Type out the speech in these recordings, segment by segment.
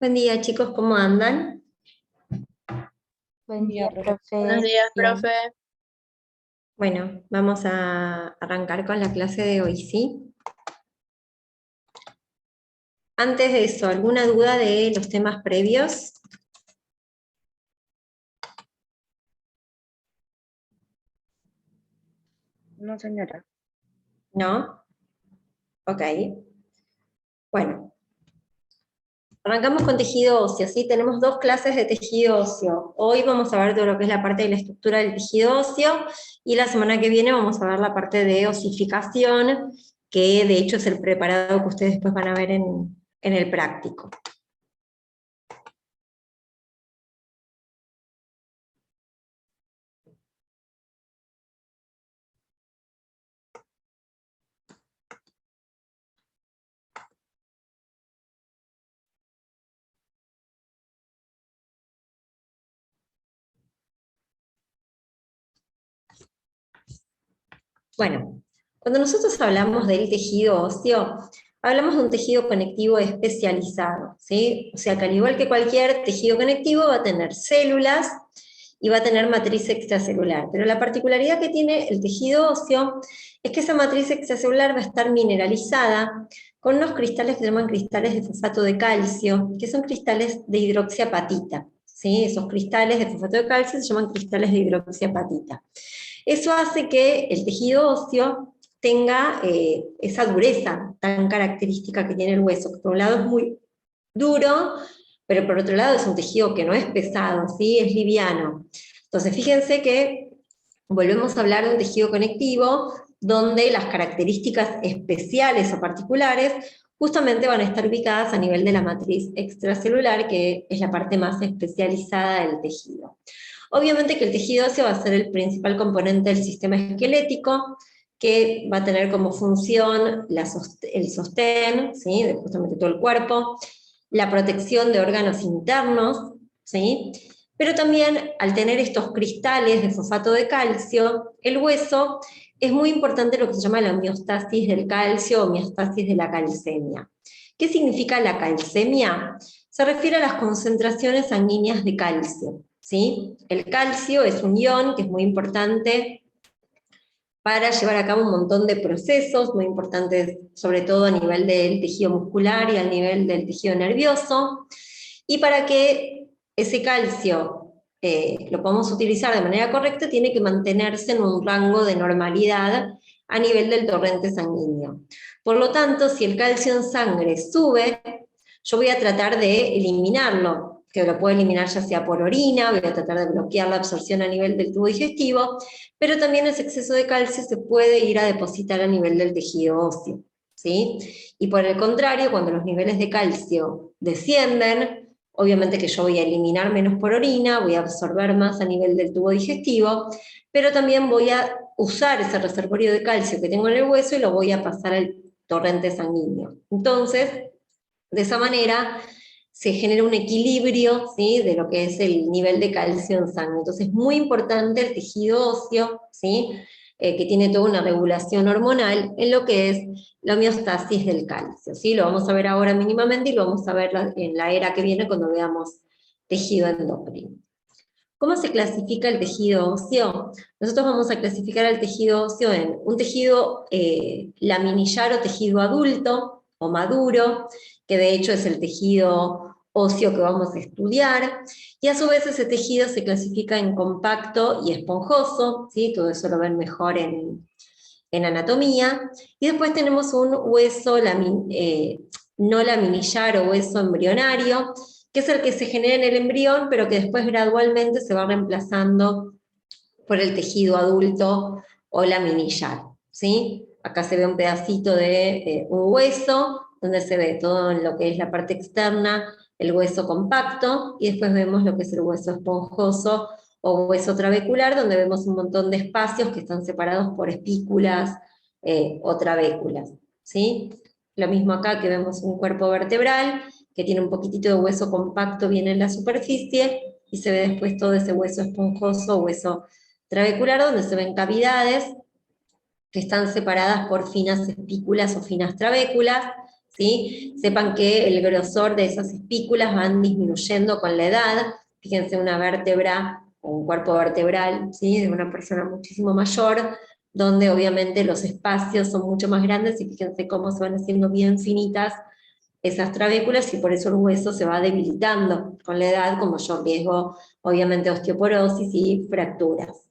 Buen día, chicos, ¿cómo andan? Buen día, Buenos profe. días, Bien. profe. Bueno, vamos a arrancar con la clase de hoy, ¿sí? Antes de eso, ¿alguna duda de los temas previos? No, señora. ¿No? Ok. Bueno, arrancamos con tejido óseo, ¿sí? Tenemos dos clases de tejido óseo. Hoy vamos a ver todo lo que es la parte de la estructura del tejido óseo, y la semana que viene vamos a ver la parte de osificación, que de hecho es el preparado que ustedes después van a ver en el práctico. Bueno, cuando nosotros hablamos del tejido óseo, hablamos de un tejido conectivo especializado, ¿sí? O sea, que al igual que cualquier tejido conectivo va a tener células y va a tener matriz extracelular, pero la particularidad que tiene el tejido óseo es que esa matriz extracelular va a estar mineralizada con unos cristales que se llaman cristales de fosfato de calcio, que son cristales de hidroxiapatita, ¿sí? Esos cristales de fosfato de calcio se llaman cristales de hidroxiapatita. Eso hace que el tejido óseo tenga esa dureza tan característica que tiene el hueso, que por un lado es muy duro, pero por otro lado es un tejido que no es pesado, ¿sí? Es liviano. Entonces fíjense que volvemos a hablar de un tejido conectivo donde las características especiales o particulares justamente van a estar ubicadas a nivel de la matriz extracelular, que es la parte más especializada del tejido. Obviamente que el tejido óseo va a ser el principal componente del sistema esquelético, que va a tener como función el sostén, ¿sí? De justamente todo el cuerpo, la protección de órganos internos, ¿sí? Pero también al tener estos cristales de fosfato de calcio, el hueso es muy importante lo que se llama la homeostasis del calcio o homeostasis de la calcemia. ¿Qué significa la calcemia? Se refiere a las concentraciones sanguíneas de calcio, ¿sí? El calcio es un ion que es muy importante para llevar a cabo un montón de procesos muy importantes, sobre todo a nivel del tejido muscular y a nivel del tejido nervioso, y para que ese calcio lo podamos utilizar de manera correcta, tiene que mantenerse en un rango de normalidad a nivel del torrente sanguíneo. Por lo tanto, si el calcio en sangre sube, yo voy a tratar de eliminarlo, que lo puedo eliminar ya sea por orina, voy a tratar de bloquear la absorción a nivel del tubo digestivo, pero también ese exceso de calcio se puede ir a depositar a nivel del tejido óseo, ¿sí? Y por el contrario, cuando los niveles de calcio descienden, obviamente que yo voy a eliminar menos por orina, voy a absorber más a nivel del tubo digestivo, pero también voy a usar ese reservorio de calcio que tengo en el hueso y lo voy a pasar al torrente sanguíneo. Entonces, de esa manera se genera un equilibrio, ¿sí? De lo que es el nivel de calcio en sangre. Entonces es muy importante el tejido óseo, ¿sí? Que tiene toda una regulación hormonal en lo que es la homeostasis del calcio, ¿sí? Lo vamos a ver ahora mínimamente y lo vamos a ver en la era que viene cuando veamos tejido endocrino. ¿Cómo se clasifica el tejido óseo? Nosotros vamos a clasificar el tejido óseo en un tejido laminillar o tejido adulto o maduro, que de hecho es el tejido óseo que vamos a estudiar, y a su vez ese tejido se clasifica en compacto y esponjoso, ¿sí? Todo eso lo ven mejor en anatomía, y después tenemos un hueso no laminillar o hueso embrionario, que es el que se genera en el embrión, pero que después gradualmente se va reemplazando por el tejido adulto o laminillar, ¿sí? Acá se ve un pedacito de un hueso, donde se ve todo en lo que es la parte externa, el hueso compacto, y después vemos lo que es el hueso esponjoso o hueso trabecular, donde vemos un montón de espacios que están separados por espículas o trabéculas, ¿sí? Lo mismo acá, que vemos un cuerpo vertebral que tiene un poquitito de hueso compacto bien en la superficie, y se ve después todo ese hueso esponjoso, hueso trabecular, donde se ven cavidades que están separadas por finas espículas o finas trabéculas, ¿sí? Sepan que el grosor de esas espículas van disminuyendo con la edad. Fíjense, una vértebra o un cuerpo vertebral, ¿sí? De una persona muchísimo mayor, donde obviamente los espacios son mucho más grandes, y fíjense cómo se van haciendo bien finitas esas trabéculas, y por eso el hueso se va debilitando con la edad, con mayor riesgo, obviamente, de osteoporosis y fracturas.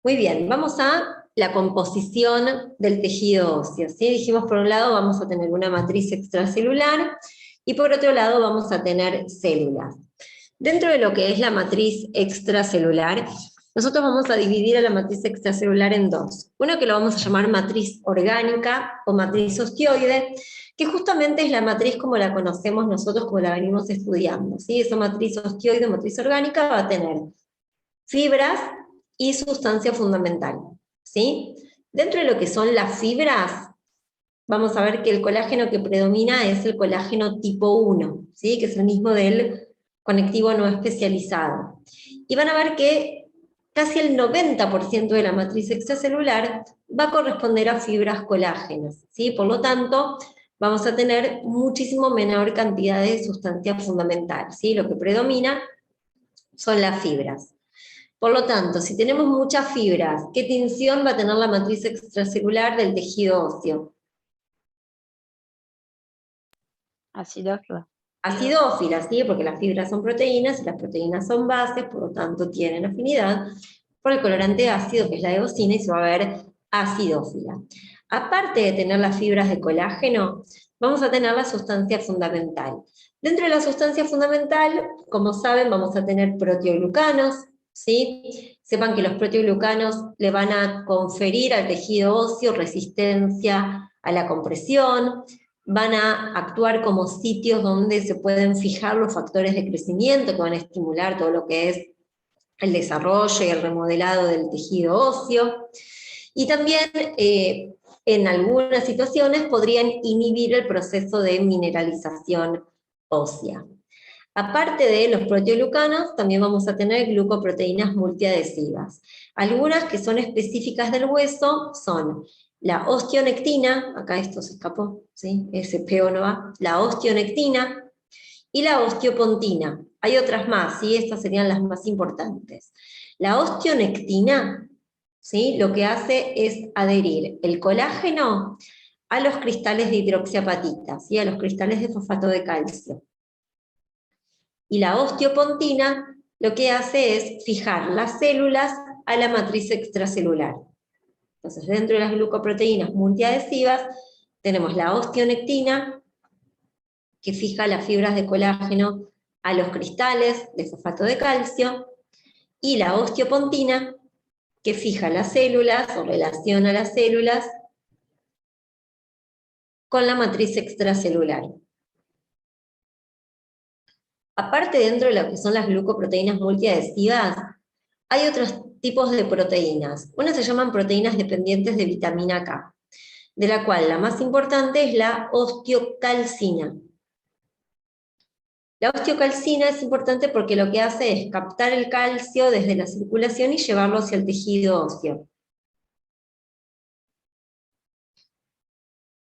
Muy bien, vamos a la composición del tejido óseo, ¿sí? Dijimos, por un lado vamos a tener una matriz extracelular, y por otro lado vamos a tener células. Dentro de lo que es la matriz extracelular, nosotros vamos a dividir a la matriz extracelular en dos. Una que lo vamos a llamar matriz orgánica o matriz osteoide, que justamente es la matriz como la conocemos nosotros, como la venimos estudiando, ¿sí? Esa matriz osteoide o matriz orgánica va a tener fibras y sustancia fundamental, ¿sí? Dentro de lo que son las fibras, vamos a ver que el colágeno que predomina es el colágeno tipo 1, ¿sí? Que es el mismo del conectivo no especializado. Y van a ver que casi el 90% de la matriz extracelular va a corresponder a fibras colágenas, ¿sí? Por lo tanto, vamos a tener muchísimo menor cantidad de sustancia fundamental, ¿sí? Lo que predomina son las fibras. Por lo tanto, si tenemos muchas fibras, ¿qué tensión va a tener la matriz extracelular del tejido óseo? Acidófila. Acidófila, ¿sí? Porque las fibras son proteínas y las proteínas son bases, por lo tanto tienen afinidad por el colorante ácido, que es la eosina, y se va a ver acidófila. Aparte de tener las fibras de colágeno, vamos a tener la sustancia fundamental. Dentro de la sustancia fundamental, como saben, vamos a tener proteoglucanos, ¿sí? Sepan que los proteoglucanos le van a conferir al tejido óseo resistencia a la compresión, van a actuar como sitios donde se pueden fijar los factores de crecimiento que van a estimular todo lo que es el desarrollo y el remodelado del tejido óseo. Y también en algunas situaciones podrían inhibir el proceso de mineralización ósea. Aparte de los proteoglucanos, también vamos a tener glucoproteínas multiadhesivas. Algunas que son específicas del hueso son la osteonectina, acá esto se escapó, ¿sí? Ese PO no va, la osteonectina y la osteopontina. Hay otras más, ¿sí? Estas serían las más importantes. La osteonectina, ¿sí? Lo que hace es adherir el colágeno a los cristales de hidroxiapatita, ¿sí? A los cristales de fosfato de calcio. Y la osteopontina lo que hace es fijar las células a la matriz extracelular. Entonces, dentro de las glucoproteínas multiadhesivas, tenemos la osteonectina, que fija las fibras de colágeno a los cristales de fosfato de calcio, y la osteopontina, que fija las células o relaciona las células con la matriz extracelular. Aparte, dentro de lo que son las glucoproteínas multiadhesivas, hay otros tipos de proteínas. Unas se llaman proteínas dependientes de vitamina K, de la cual la más importante es la osteocalcina. La osteocalcina es importante porque lo que hace es captar el calcio desde la circulación y llevarlo hacia el tejido óseo.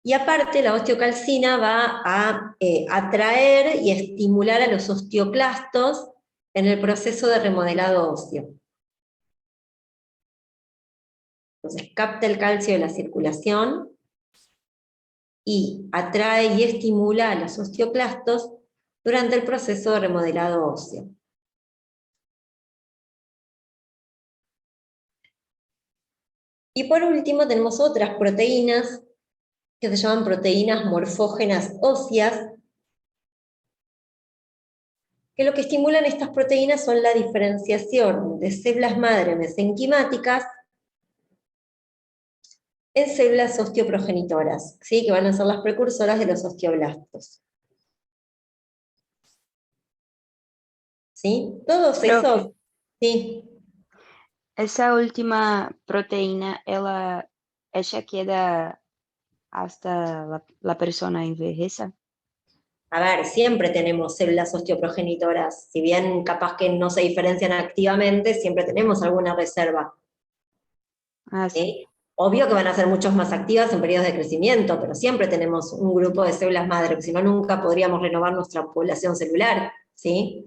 Y aparte, la osteocalcina va a atraer y estimular a los osteoclastos en el proceso de remodelado óseo. Entonces, capta el calcio de la circulación y atrae y estimula a los osteoclastos durante el proceso de remodelado óseo. Y por último tenemos otras proteínas que se llaman proteínas morfógenas óseas, que lo que estimulan estas proteínas son la diferenciación de células madre mesenquimáticas en células osteoprogenitoras, ¿sí? Que van a ser las precursoras de los osteoblastos. ¿Sí? Todos Profe, esos, sí. esa última proteína, ella queda hasta la persona envejece. A ver, siempre tenemos células osteoprogenitoras, si bien capaz que no se diferencian activamente, siempre tenemos alguna reserva. Ah, sí. ¿Sí? Obvio que van a ser mucho más activas en periodos de crecimiento, pero siempre tenemos un grupo de células madre, porque si no nunca podríamos renovar nuestra población celular, ¿sí?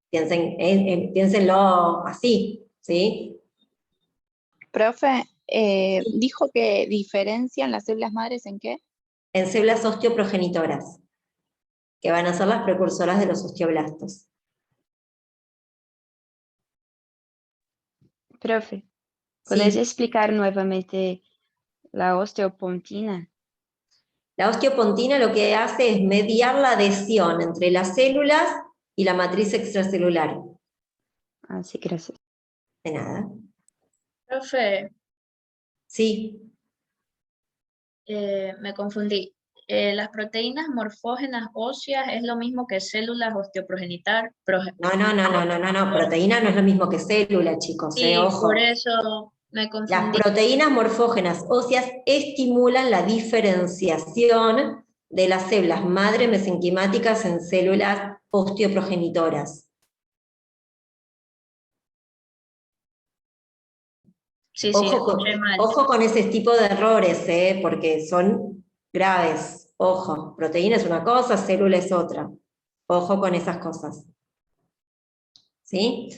Piénsenlo así, ¿sí? Profe, dijo que diferencian las células madres ¿en qué? En células osteoprogenitoras, que van a ser las precursoras de los osteoblastos. Profe, ¿puedes Sí. explicar nuevamente la osteopontina? La osteopontina lo que hace es mediar la adhesión entre las células y la matriz extracelular. Ah, sí, gracias. De nada. Profe, Sí. me confundí. Las proteínas morfógenas óseas es lo mismo que células osteoprogenitar. No. Proteína no es lo mismo que célula, chicos, Sí, ojo. por eso me Las confundí. proteínas morfógenas óseas estimulan la diferenciación de las células madre mesenquimáticas en células osteoprogenitoras. Sí, Ojo, escuché mal. ojo con ese tipo de errores, porque son graves. Ojo, proteína es una cosa, célula es otra. Ojo con esas cosas. ¿Sí?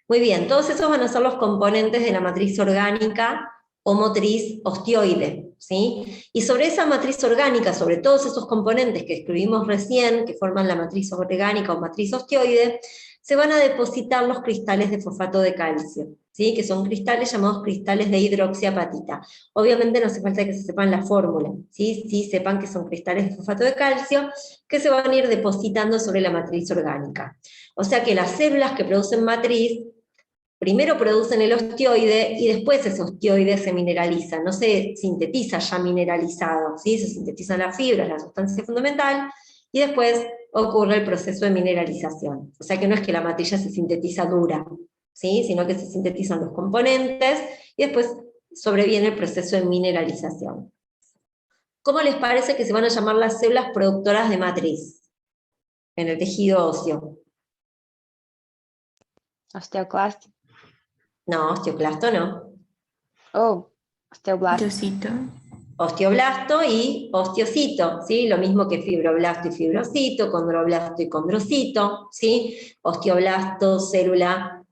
Muy bien, todos esos van a ser los componentes de la matriz orgánica o matriz osteoide, ¿sí? Y sobre esa matriz orgánica, sobre todos esos componentes que escribimos recién, que forman la matriz orgánica o matriz osteoide, se van a depositar los cristales de fosfato de calcio, ¿sí? Que son cristales llamados cristales de hidroxiapatita. Obviamente no hace falta que se sepan la fórmula, ¿sí? Sí sepan que son cristales de fosfato de calcio que se van a ir depositando sobre la matriz orgánica. O sea que las células que producen matriz primero producen el osteoide y después ese osteoide se mineraliza, no se sintetiza ya mineralizado, ¿sí? Se sintetizan las fibras, la sustancia fundamental, y después ocurre el proceso de mineralización. O sea que no es que la matrilla se sintetiza dura, ¿sí? Sino que se sintetizan los componentes y después sobreviene el proceso de mineralización. ¿Cómo les parece que se van a llamar las células productoras de matriz en el tejido óseo? Osteoclasto. No, osteoclasto no. Oh, osteoblasto. Osteocito. Osteoblasto y osteocito, ¿sí? Lo mismo que fibroblasto y fibrocito, condroblasto y condrocito, ¿sí? Osteoblasto, célula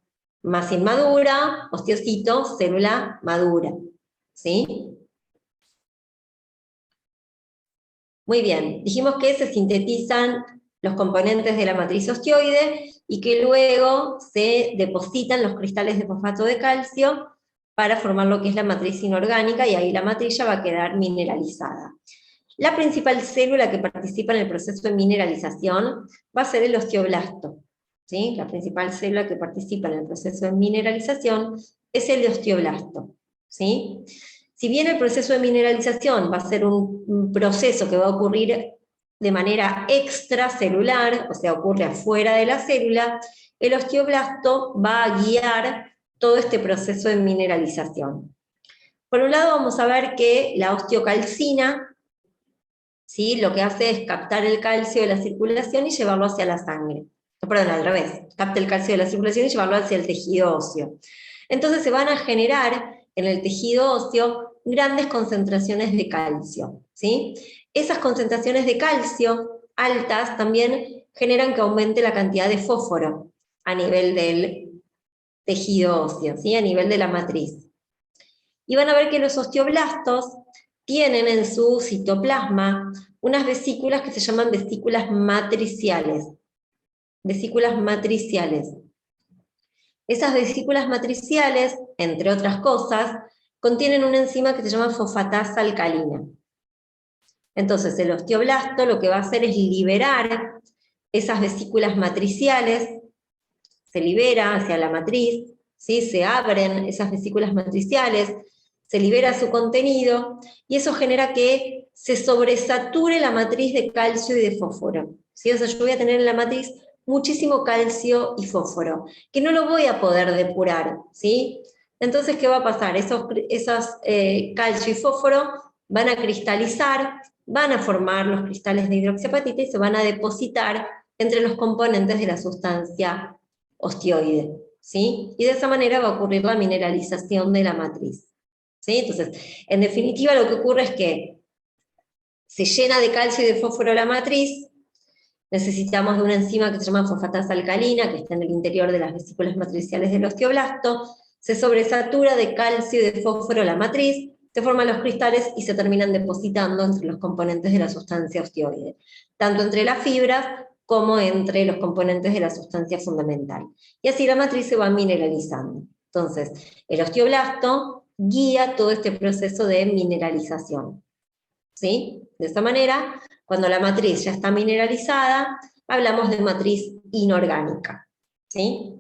más inmadura, osteocito, célula madura, ¿sí? Muy bien, dijimos que se sintetizan los componentes de la matriz osteoide y que luego se depositan los cristales de fosfato de calcio para formar lo que es la matriz inorgánica, y ahí la matrilla va a quedar mineralizada. La principal célula que participa en el proceso de mineralización va a ser el osteoblasto, ¿sí? La principal célula que participa en el proceso de mineralización es el osteoblasto, ¿sí? Si bien el proceso de mineralización va a ser un proceso que va a ocurrir de manera extracelular, o sea, ocurre afuera de la célula, el osteoblasto va a guiar todo este proceso de mineralización. Por un lado vamos a ver que la osteocalcina, ¿sí? Lo que hace es captar el calcio de la circulación y llevarlo hacia la sangre. Perdón, al revés, capta el calcio de la circulación y llevarlo hacia el tejido óseo. Entonces se van a generar en el tejido óseo grandes concentraciones de calcio, ¿sí? Esas concentraciones de calcio altas también generan que aumente la cantidad de fósforo a nivel del tejido óseo, ¿sí? A nivel de la matriz. Y van a ver que los osteoblastos tienen en su citoplasma unas vesículas que se llaman vesículas matriciales. Vesículas matriciales. Esas vesículas matriciales, entre otras cosas, contienen una enzima que se llama fosfatasa alcalina. Entonces el osteoblasto lo que va a hacer es liberar esas vesículas matriciales, se libera hacia la matriz, ¿sí? Se abren esas vesículas matriciales, se libera su contenido, y eso genera que se sobresature la matriz de calcio y de fósforo, ¿sí? O sea, yo voy a tener en la matriz muchísimo calcio y fósforo, que no lo voy a poder depurar, ¿sí? Entonces, ¿qué va a pasar? Esos calcio y fósforo van a cristalizar, van a formar los cristales de hidroxiapatita y se van a depositar entre los componentes de la sustancia osteoide, ¿sí? Y de esa manera va a ocurrir la mineralización de la matriz, ¿sí? Entonces, en definitiva, lo que ocurre es que se llena de calcio y de fósforo la matriz, necesitamos de una enzima que se llama fosfatasa alcalina, que está en el interior de las vesículas matriciales del osteoblasto, se sobresatura de calcio y de fósforo la matriz, se forman los cristales y se terminan depositando entre los componentes de la sustancia osteoide, tanto entre las fibras como entre los componentes de la sustancia fundamental. Y así la matriz se va mineralizando. Entonces, el osteoblasto guía todo este proceso de mineralización. ¿Sí? De esta manera, cuando la matriz ya está mineralizada, hablamos de matriz inorgánica. ¿Sí?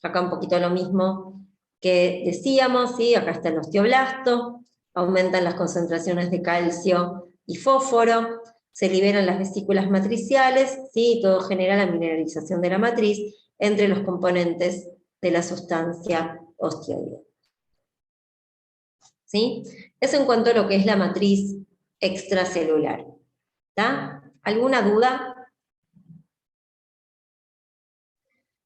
Acá un poquito lo mismo que decíamos, ¿sí? Acá está el osteoblasto, aumentan las concentraciones de calcio y fósforo, se liberan las vesículas matriciales, ¿sí? Todo genera la mineralización de la matriz entre los componentes de la sustancia osteoide. ¿Sí? Eso en cuanto a lo que es la matriz extracelular. ¿Está? ¿Alguna duda?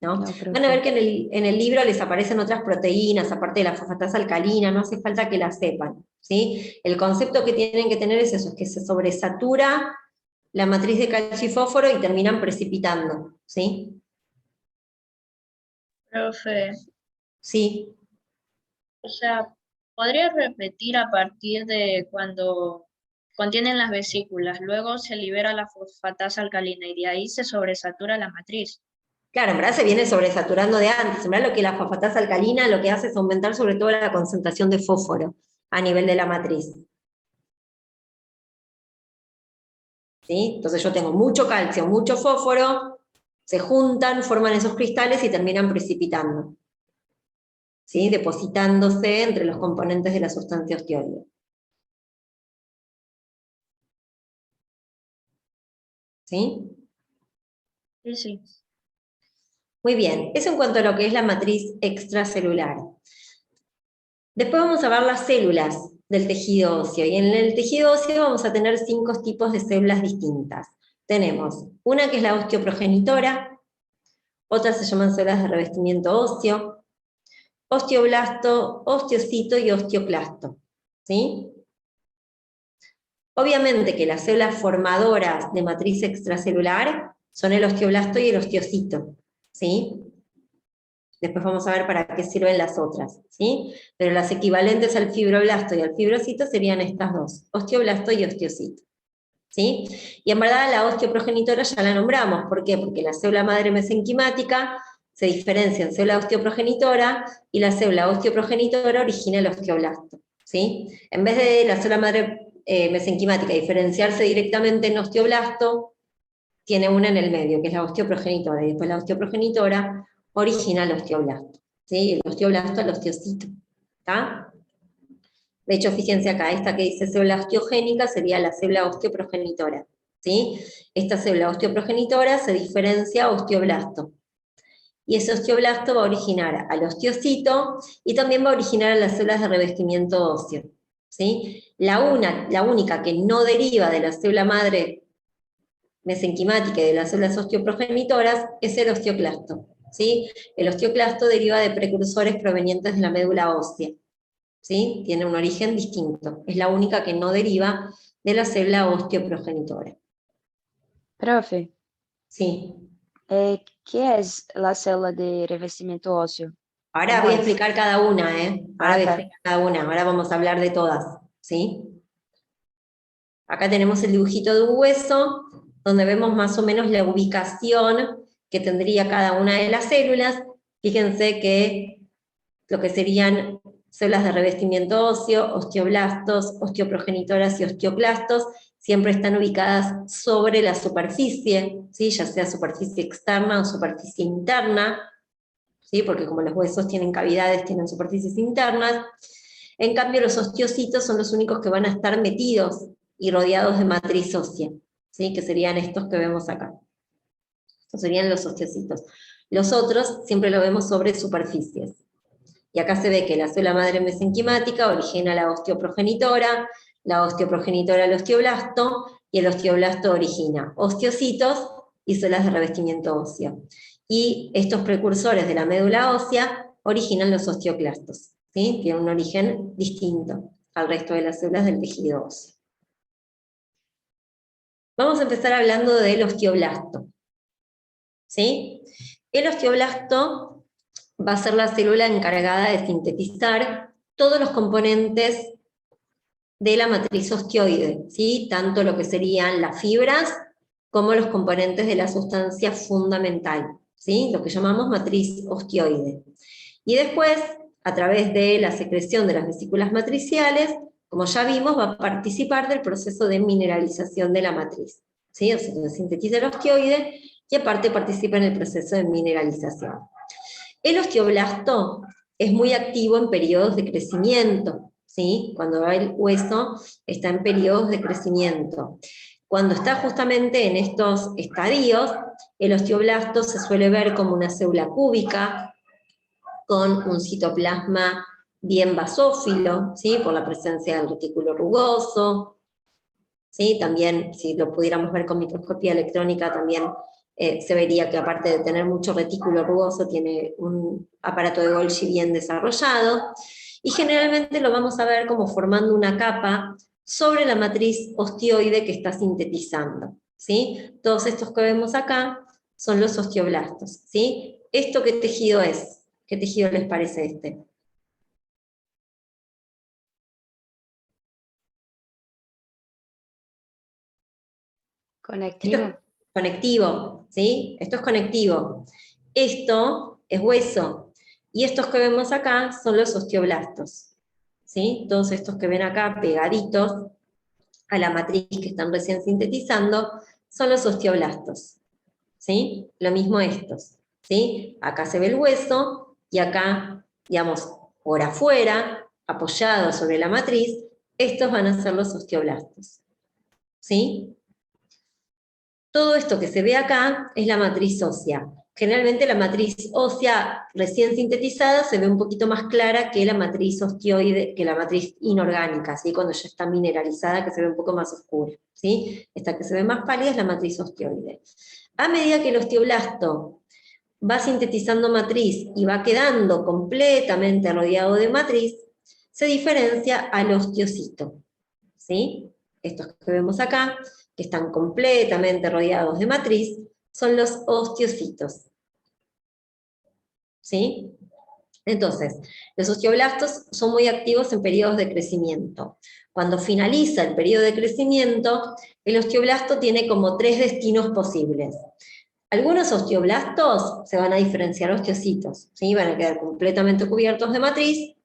¿No? No, Van a ver profe. que en el libro les aparecen otras proteínas, aparte de la fosfatasa alcalina, no hace falta que las sepan. ¿Sí? El concepto que tienen que tener es eso, es que se sobresatura la matriz de calcio y fósforo y terminan precipitando. ¿Sí? Profe, Sí. o sea, ¿podría repetir a partir de cuando contienen las vesículas, luego se libera la fosfatasa alcalina y de ahí se sobresatura la matriz? Claro, en verdad se viene sobresaturando de antes. En verdad lo que la fosfatasa alcalina lo que hace es aumentar sobre todo la concentración de fósforo a nivel de la matriz. ¿Sí? Entonces yo tengo mucho calcio, mucho fósforo, se juntan, forman esos cristales y terminan precipitando. ¿Sí? Depositándose entre los componentes de la sustancia osteoide. ¿Sí? Sí, sí. Muy bien, eso en cuanto a lo que es la matriz extracelular. Después vamos a ver las células del tejido óseo, y en el tejido óseo vamos a tener 5 tipos de células distintas. Tenemos una que es la osteoprogenitora, otras se llaman células de revestimiento óseo, osteoblasto, osteocito y osteoclasto. ¿Sí? Obviamente que las células formadoras de matriz extracelular son el osteoblasto y el osteocito. ¿Sí? Después vamos a ver para qué sirven las otras, ¿sí? Pero las equivalentes al fibroblasto y al fibrocito serían estas dos, osteoblasto y osteocito, ¿sí? Y en verdad la osteoprogenitora ya la nombramos, ¿por qué? Porque la célula madre mesenquimática se diferencia en célula osteoprogenitora y la célula osteoprogenitora origina el osteoblasto, ¿sí? En vez de la célula madre mesenquimática diferenciarse directamente en osteoblasto, tiene una en el medio, que es la osteoprogenitora, y después la osteoprogenitora origina el osteoblasto, ¿sí? El osteoblasto el osteocito, ¿está? De hecho, fíjense acá, esta que dice célula osteogénica sería la célula osteoprogenitora, ¿sí? Esta célula osteoprogenitora se diferencia a osteoblasto, y ese osteoblasto va a originar al osteocito, y también va a originar a las células de revestimiento óseo, ¿sí? La única que no deriva de la célula madre mesenquimática y de las células osteoprogenitoras es el osteoclasto, ¿sí? El osteoclasto deriva de precursores provenientes de la médula ósea, ¿sí? Tiene un origen distinto, es la única que no deriva de la célula osteoprogenitora. Profe, Sí. ¿qué es la célula de revestimiento óseo? Ahora ¿Cómo voy a es? explicar cada una, Ahora voy a Tá. explicar cada una, ahora vamos a hablar de todas, ¿sí? Acá tenemos el dibujito de un hueso, donde vemos más o menos la ubicación que tendría cada una de las células. Fíjense que lo que serían células de revestimiento óseo, osteoblastos, osteoprogenitoras y osteoclastos, siempre están ubicadas sobre la superficie, ¿sí? Ya sea superficie externa o superficie interna, ¿sí? Porque como los huesos tienen cavidades, tienen superficies internas. En cambio, los osteocitos son los únicos que van a estar metidos y rodeados de matriz ósea, ¿sí? Que serían estos que vemos acá. Estos serían los osteocitos. Los otros siempre lo vemos sobre superficies. Y acá se ve que la célula madre mesenquimática origina la osteoprogenitora el osteoblasto, y el osteoblasto origina osteocitos y células de revestimiento óseo. Y estos precursores de la médula ósea originan los osteoclastos, ¿sí? Tiene un origen distinto al resto de las células del tejido óseo. Vamos a empezar hablando del osteoblasto, ¿sí? El osteoblasto va a ser la célula encargada de sintetizar todos los componentes de la matriz osteoide, ¿sí? Tanto lo que serían las fibras como los componentes de la sustancia fundamental, ¿sí? Lo que llamamos matriz osteoide. Y después, a través de la secreción de las vesículas matriciales, como ya vimos, va a participar del proceso de mineralización de la matriz, ¿sí? O sea, se sintetiza el osteoide y aparte participa en el proceso de mineralización. El osteoblasto es muy activo en periodos de crecimiento, ¿sí? Cuando el hueso está en periodos de crecimiento. Cuando está justamente en estos estadios, el osteoblasto se suele ver como una célula cúbica, con un citoplasma bien basófilo, ¿sí? Por la presencia del retículo rugoso, ¿sí? También, si lo pudiéramos ver con microscopía electrónica, también se vería que aparte de tener mucho retículo rugoso, tiene un aparato de Golgi bien desarrollado, y generalmente lo vamos a ver como formando una capa sobre la matriz osteoide que está sintetizando, ¿sí? Todos estos que vemos acá son los osteoblastos, ¿sí? ¿Esto qué tejido es? ¿Qué tejido les parece este? Conectivo. Esto es conectivo, ¿sí? Esto es conectivo. Esto es hueso. Y estos que vemos acá son los osteoblastos, ¿sí? Todos estos que ven acá pegaditos a la matriz que están recién sintetizando son los osteoblastos, ¿sí? Lo mismo estos, ¿sí? Acá se ve el hueso y acá, digamos, por afuera, apoyados sobre la matriz, estos van a ser los osteoblastos, ¿sí? Todo esto que se ve acá es la matriz ósea. Generalmente la matriz ósea recién sintetizada se ve un poquito más clara que la matriz osteoide, que la matriz inorgánica, ¿sí? Cuando ya está mineralizada, que se ve un poco más oscura, ¿sí? Esta que se ve más pálida es la matriz osteoide. A medida que el osteoblasto va sintetizando matriz y va quedando completamente rodeado de matriz, se diferencia al osteocito, ¿sí? Estos que vemos acá, que están completamente rodeados de matriz, son los osteocitos, ¿sí? Entonces, los osteoblastos son muy activos en periodos de crecimiento. Cuando finaliza el periodo de crecimiento, el osteoblasto tiene como 3 destinos posibles. Algunos osteoblastos se van a diferenciar osteocitos, ¿sí? Van a quedar completamente cubiertos de matriz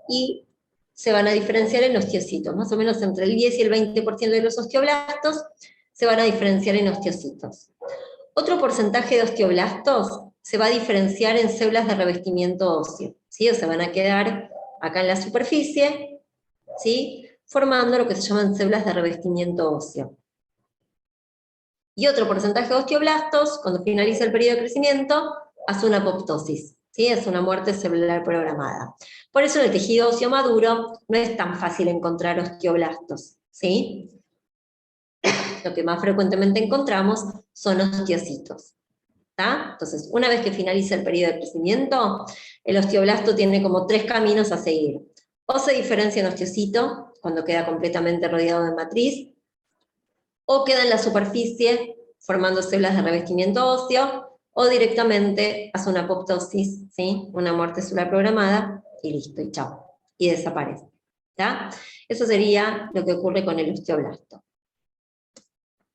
y se van a diferenciar en osteocitos. Más o menos entre el 10 y el 20% de los osteoblastos se van a diferenciar en osteocitos. Otro porcentaje de osteoblastos se va a diferenciar en células de revestimiento óseo, ¿sí? O sea, van a quedar acá en la superficie, ¿sí? Formando lo que se llaman células de revestimiento óseo. Y otro porcentaje de osteoblastos, cuando finaliza el periodo de crecimiento, hace una apoptosis, ¿sí? Es una muerte celular programada. Por eso en el tejido óseo maduro no es tan fácil encontrar osteoblastos, ¿sí? Lo que más frecuentemente encontramos son osteocitos, ¿tá? Entonces, una vez que finaliza el periodo de crecimiento, el osteoblasto tiene como 3 caminos a seguir. O se diferencia en osteocito, cuando queda completamente rodeado de matriz, o queda en la superficie formando células de revestimiento óseo, o directamente hace una apoptosis, ¿sí? Una muerte celular programada, y listo, y chao, y desaparece, ¿tá? Eso sería lo que ocurre con el osteoblasto.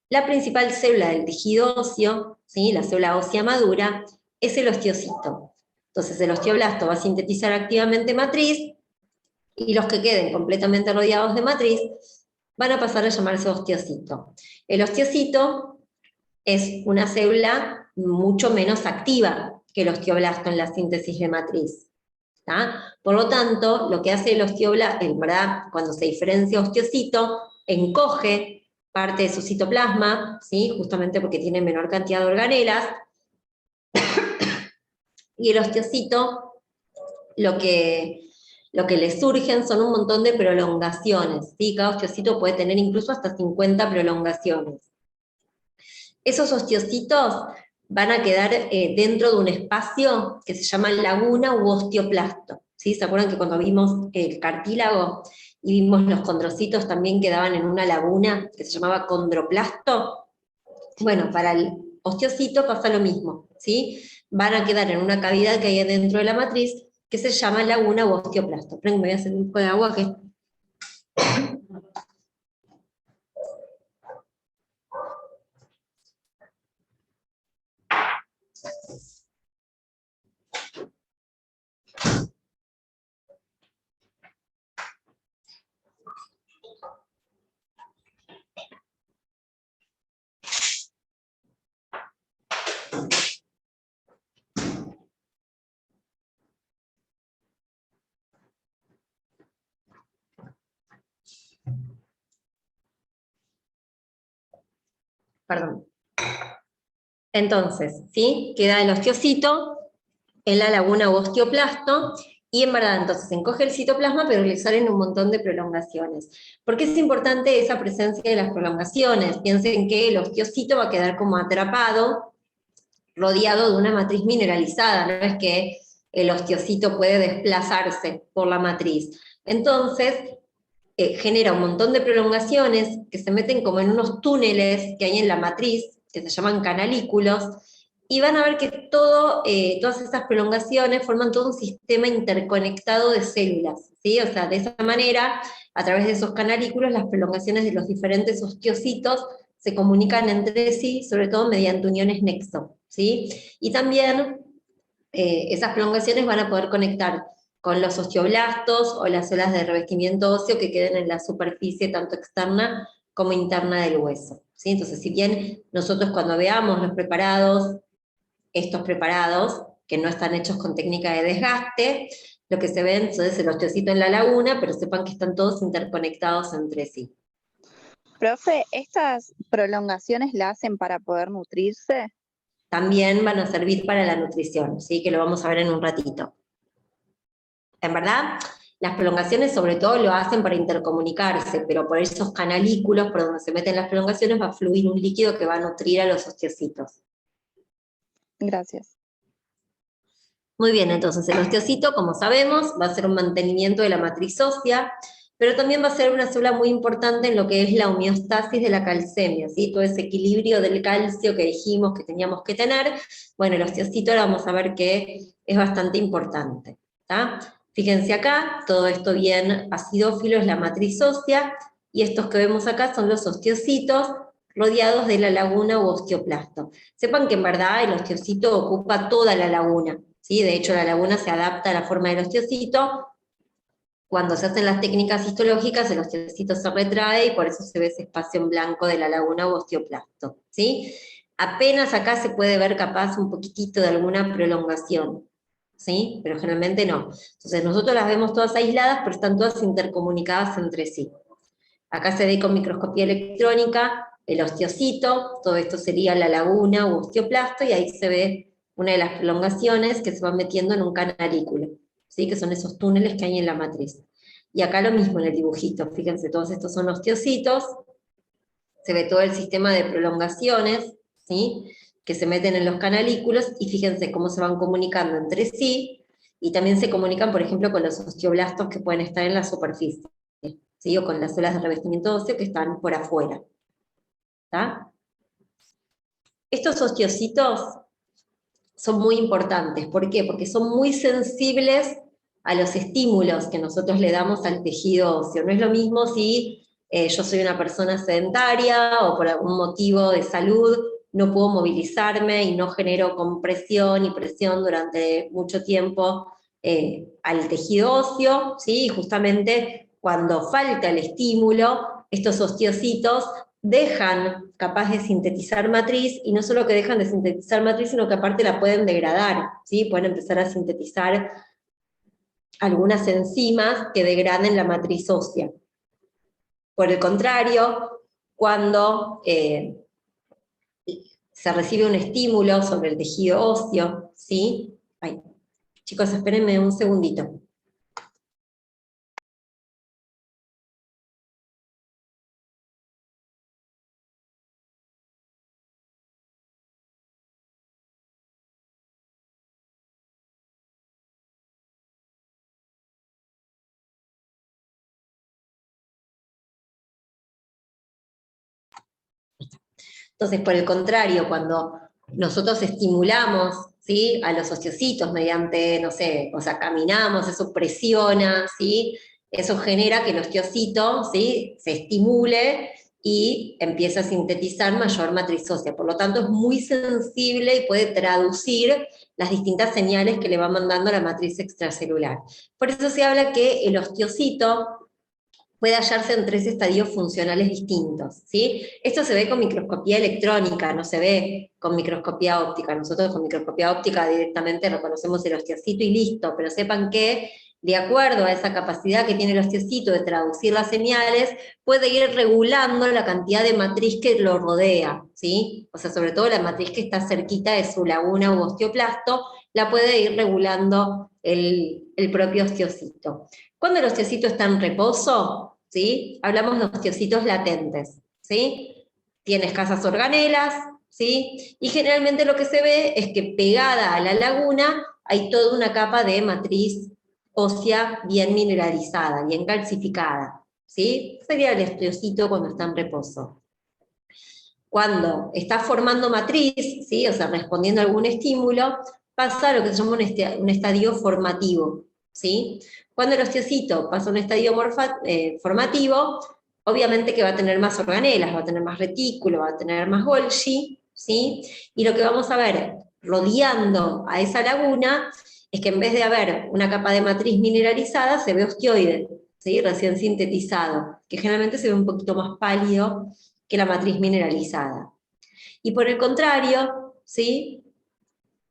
La principal célula del tejido óseo, ¿sí? La célula ósea madura, es el osteocito. Entonces el osteoblasto va a sintetizar activamente matriz, y los que queden completamente rodeados de matriz van a pasar a llamarse osteocito. El osteocito es una célula mucho menos activa que el osteoblasto en la síntesis de matriz, ¿tá? Por lo tanto, lo que hace el osteoblasto, en verdad, cuando se diferencia osteocito, encoge parte de su citoplasma, ¿sí? Justamente porque tiene menor cantidad de organelas, y el osteocito lo que le surgen son un montón de prolongaciones, ¿sí? Cada osteocito puede tener incluso hasta 50 prolongaciones. Esos osteocitos van a quedar dentro de un espacio que se llama laguna u osteoplasto, ¿sí? ¿Se acuerdan que cuando vimos el cartílago y vimos los condrocitos también quedaban en una laguna que se llamaba condroplasto? Bueno, para el osteocito pasa lo mismo, ¿sí? Van a quedar en una cavidad que hay dentro de la matriz que se llama laguna o osteoplasto. Esperen, me voy a hacer un poco de agua que... Perdón. Entonces, ¿sí? Queda el osteocito en la laguna o osteoplasto, y en verdad entonces se encoge el citoplasma, pero le salen un montón de prolongaciones. ¿Por qué es importante esa presencia de las prolongaciones? Piensen que el osteocito va a quedar como atrapado, rodeado de una matriz mineralizada, no es que el osteocito puede desplazarse por la matriz. Entonces, genera un montón de prolongaciones que se meten como en unos túneles que hay en la matriz, que se llaman canalículos, y van a ver que todas estas prolongaciones forman todo un sistema interconectado de células, ¿sí? O sea, de esa manera, a través de esos canalículos, las prolongaciones de los diferentes osteocitos se comunican entre sí, sobre todo mediante uniones nexo, ¿sí? Y también esas prolongaciones van a poder conectar con los osteoblastos o las células de revestimiento óseo que queden en la superficie tanto externa como interna del hueso, ¿sí? Entonces, si bien nosotros cuando veamos los preparados, estos preparados, que no están hechos con técnica de desgaste, lo que se ven es el osteocito en la laguna, pero sepan que están todos interconectados entre sí. Profe, ¿estas prolongaciones la hacen para poder nutrirse? También van a servir para la nutrición, ¿sí? Que lo vamos a ver en un ratito. En verdad, las prolongaciones sobre todo lo hacen para intercomunicarse, pero por esos canalículos por donde se meten las prolongaciones va a fluir un líquido que va a nutrir a los osteocitos. Gracias. Muy bien, entonces el osteocito, como sabemos, va a ser un mantenimiento de la matriz ósea, pero también va a ser una célula muy importante en lo que es la homeostasis de la calcemia, ¿sí? Todo ese equilibrio del calcio que dijimos que teníamos que tener. Bueno, el osteocito ahora vamos a ver que es bastante importante, ¿tá? Fíjense acá, todo esto bien acidófilo es la matriz ósea, y estos que vemos acá son los osteocitos rodeados de la laguna u osteoplasto. Sepan que en verdad el osteocito ocupa toda la laguna, ¿sí? De hecho, la laguna se adapta a la forma del osteocito. Cuando se hacen las técnicas histológicas, el osteocito se retrae y por eso se ve ese espacio en blanco de la laguna u osteoplasto, ¿sí? Apenas acá se puede ver capaz un poquitito de alguna prolongación, ¿sí? Pero generalmente no. Entonces nosotros las vemos todas aisladas, pero están todas intercomunicadas entre sí. Acá se ve con microscopía electrónica el osteocito, todo esto sería la laguna u osteoplasto, y ahí se ve una de las prolongaciones que se van metiendo en un canalículo, ¿sí? Que son esos túneles que hay en la matriz. Y acá lo mismo en el dibujito, fíjense, todos estos son osteocitos, se ve todo el sistema de prolongaciones, ¿sí? Que se meten en los canalículos, y fíjense cómo se van comunicando entre sí, y también se comunican, por ejemplo, con los osteoblastos que pueden estar en la superficie, ¿sí? O con las células de revestimiento óseo que están por afuera. ¿Tá? Estos osteocitos son muy importantes. ¿Por qué? Porque son muy sensibles a los estímulos que nosotros le damos al tejido óseo. No es lo mismo si yo soy una persona sedentaria o por algún motivo de salud no puedo movilizarme y no genero compresión y presión durante mucho tiempo al tejido óseo, ¿sí? Y justamente cuando falta el estímulo, estos osteocitos dejan capaz de sintetizar matriz, y no solo que dejan de sintetizar matriz, sino que aparte la pueden degradar, ¿sí? Pueden empezar a sintetizar algunas enzimas que degraden la matriz ósea. Por el contrario, cuando se recibe un estímulo sobre el tejido óseo, ¿sí? Ay, chicos, espérenme un segundito. Entonces, por el contrario, cuando nosotros estimulamos, ¿sí?, a los osteocitos mediante, no sé, o sea, caminamos, eso presiona, ¿sí?, eso genera que el osteocito, ¿sí?, se estimule y empieza a sintetizar mayor matriz ósea. Por lo tanto, es muy sensible y puede traducir las distintas señales que le va mandando la matriz extracelular. Por eso se habla que el osteocito puede hallarse en 3 estadios funcionales distintos, ¿sí? Esto se ve con microscopía electrónica, no se ve con microscopía óptica. Nosotros con microscopía óptica directamente reconocemos el osteocito y listo, pero sepan que de acuerdo a esa capacidad que tiene el osteocito de traducir las señales, puede ir regulando la cantidad de matriz que lo rodea, ¿sí? O sea, sobre todo la matriz que está cerquita de su laguna u osteoplasto, la puede ir regulando el propio osteocito. Cuando el osteocito está en reposo, ¿sí?, hablamos de osteocitos latentes, ¿sí? Tiene escasas organelas, ¿sí? Y generalmente lo que se ve es que pegada a la laguna hay toda una capa de matriz ósea bien mineralizada, bien calcificada, ¿sí? Sería el osteocito cuando está en reposo. Cuando está formando matriz, ¿sí?, o sea, respondiendo a algún estímulo, pasa a lo que se llama un estadio formativo, ¿sí? Cuando el osteocito pasa a un estadio formativo, obviamente que va a tener más organelas, va a tener más retículo, va a tener más Golgi, ¿sí? Y lo que vamos a ver rodeando a esa laguna es que en vez de haber una capa de matriz mineralizada, se ve osteoide, ¿sí?, recién sintetizado, que generalmente se ve un poquito más pálido que la matriz mineralizada. Y por el contrario, ¿sí?,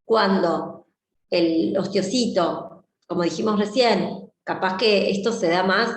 cuando el osteocito, como dijimos recién, capaz que esto se da más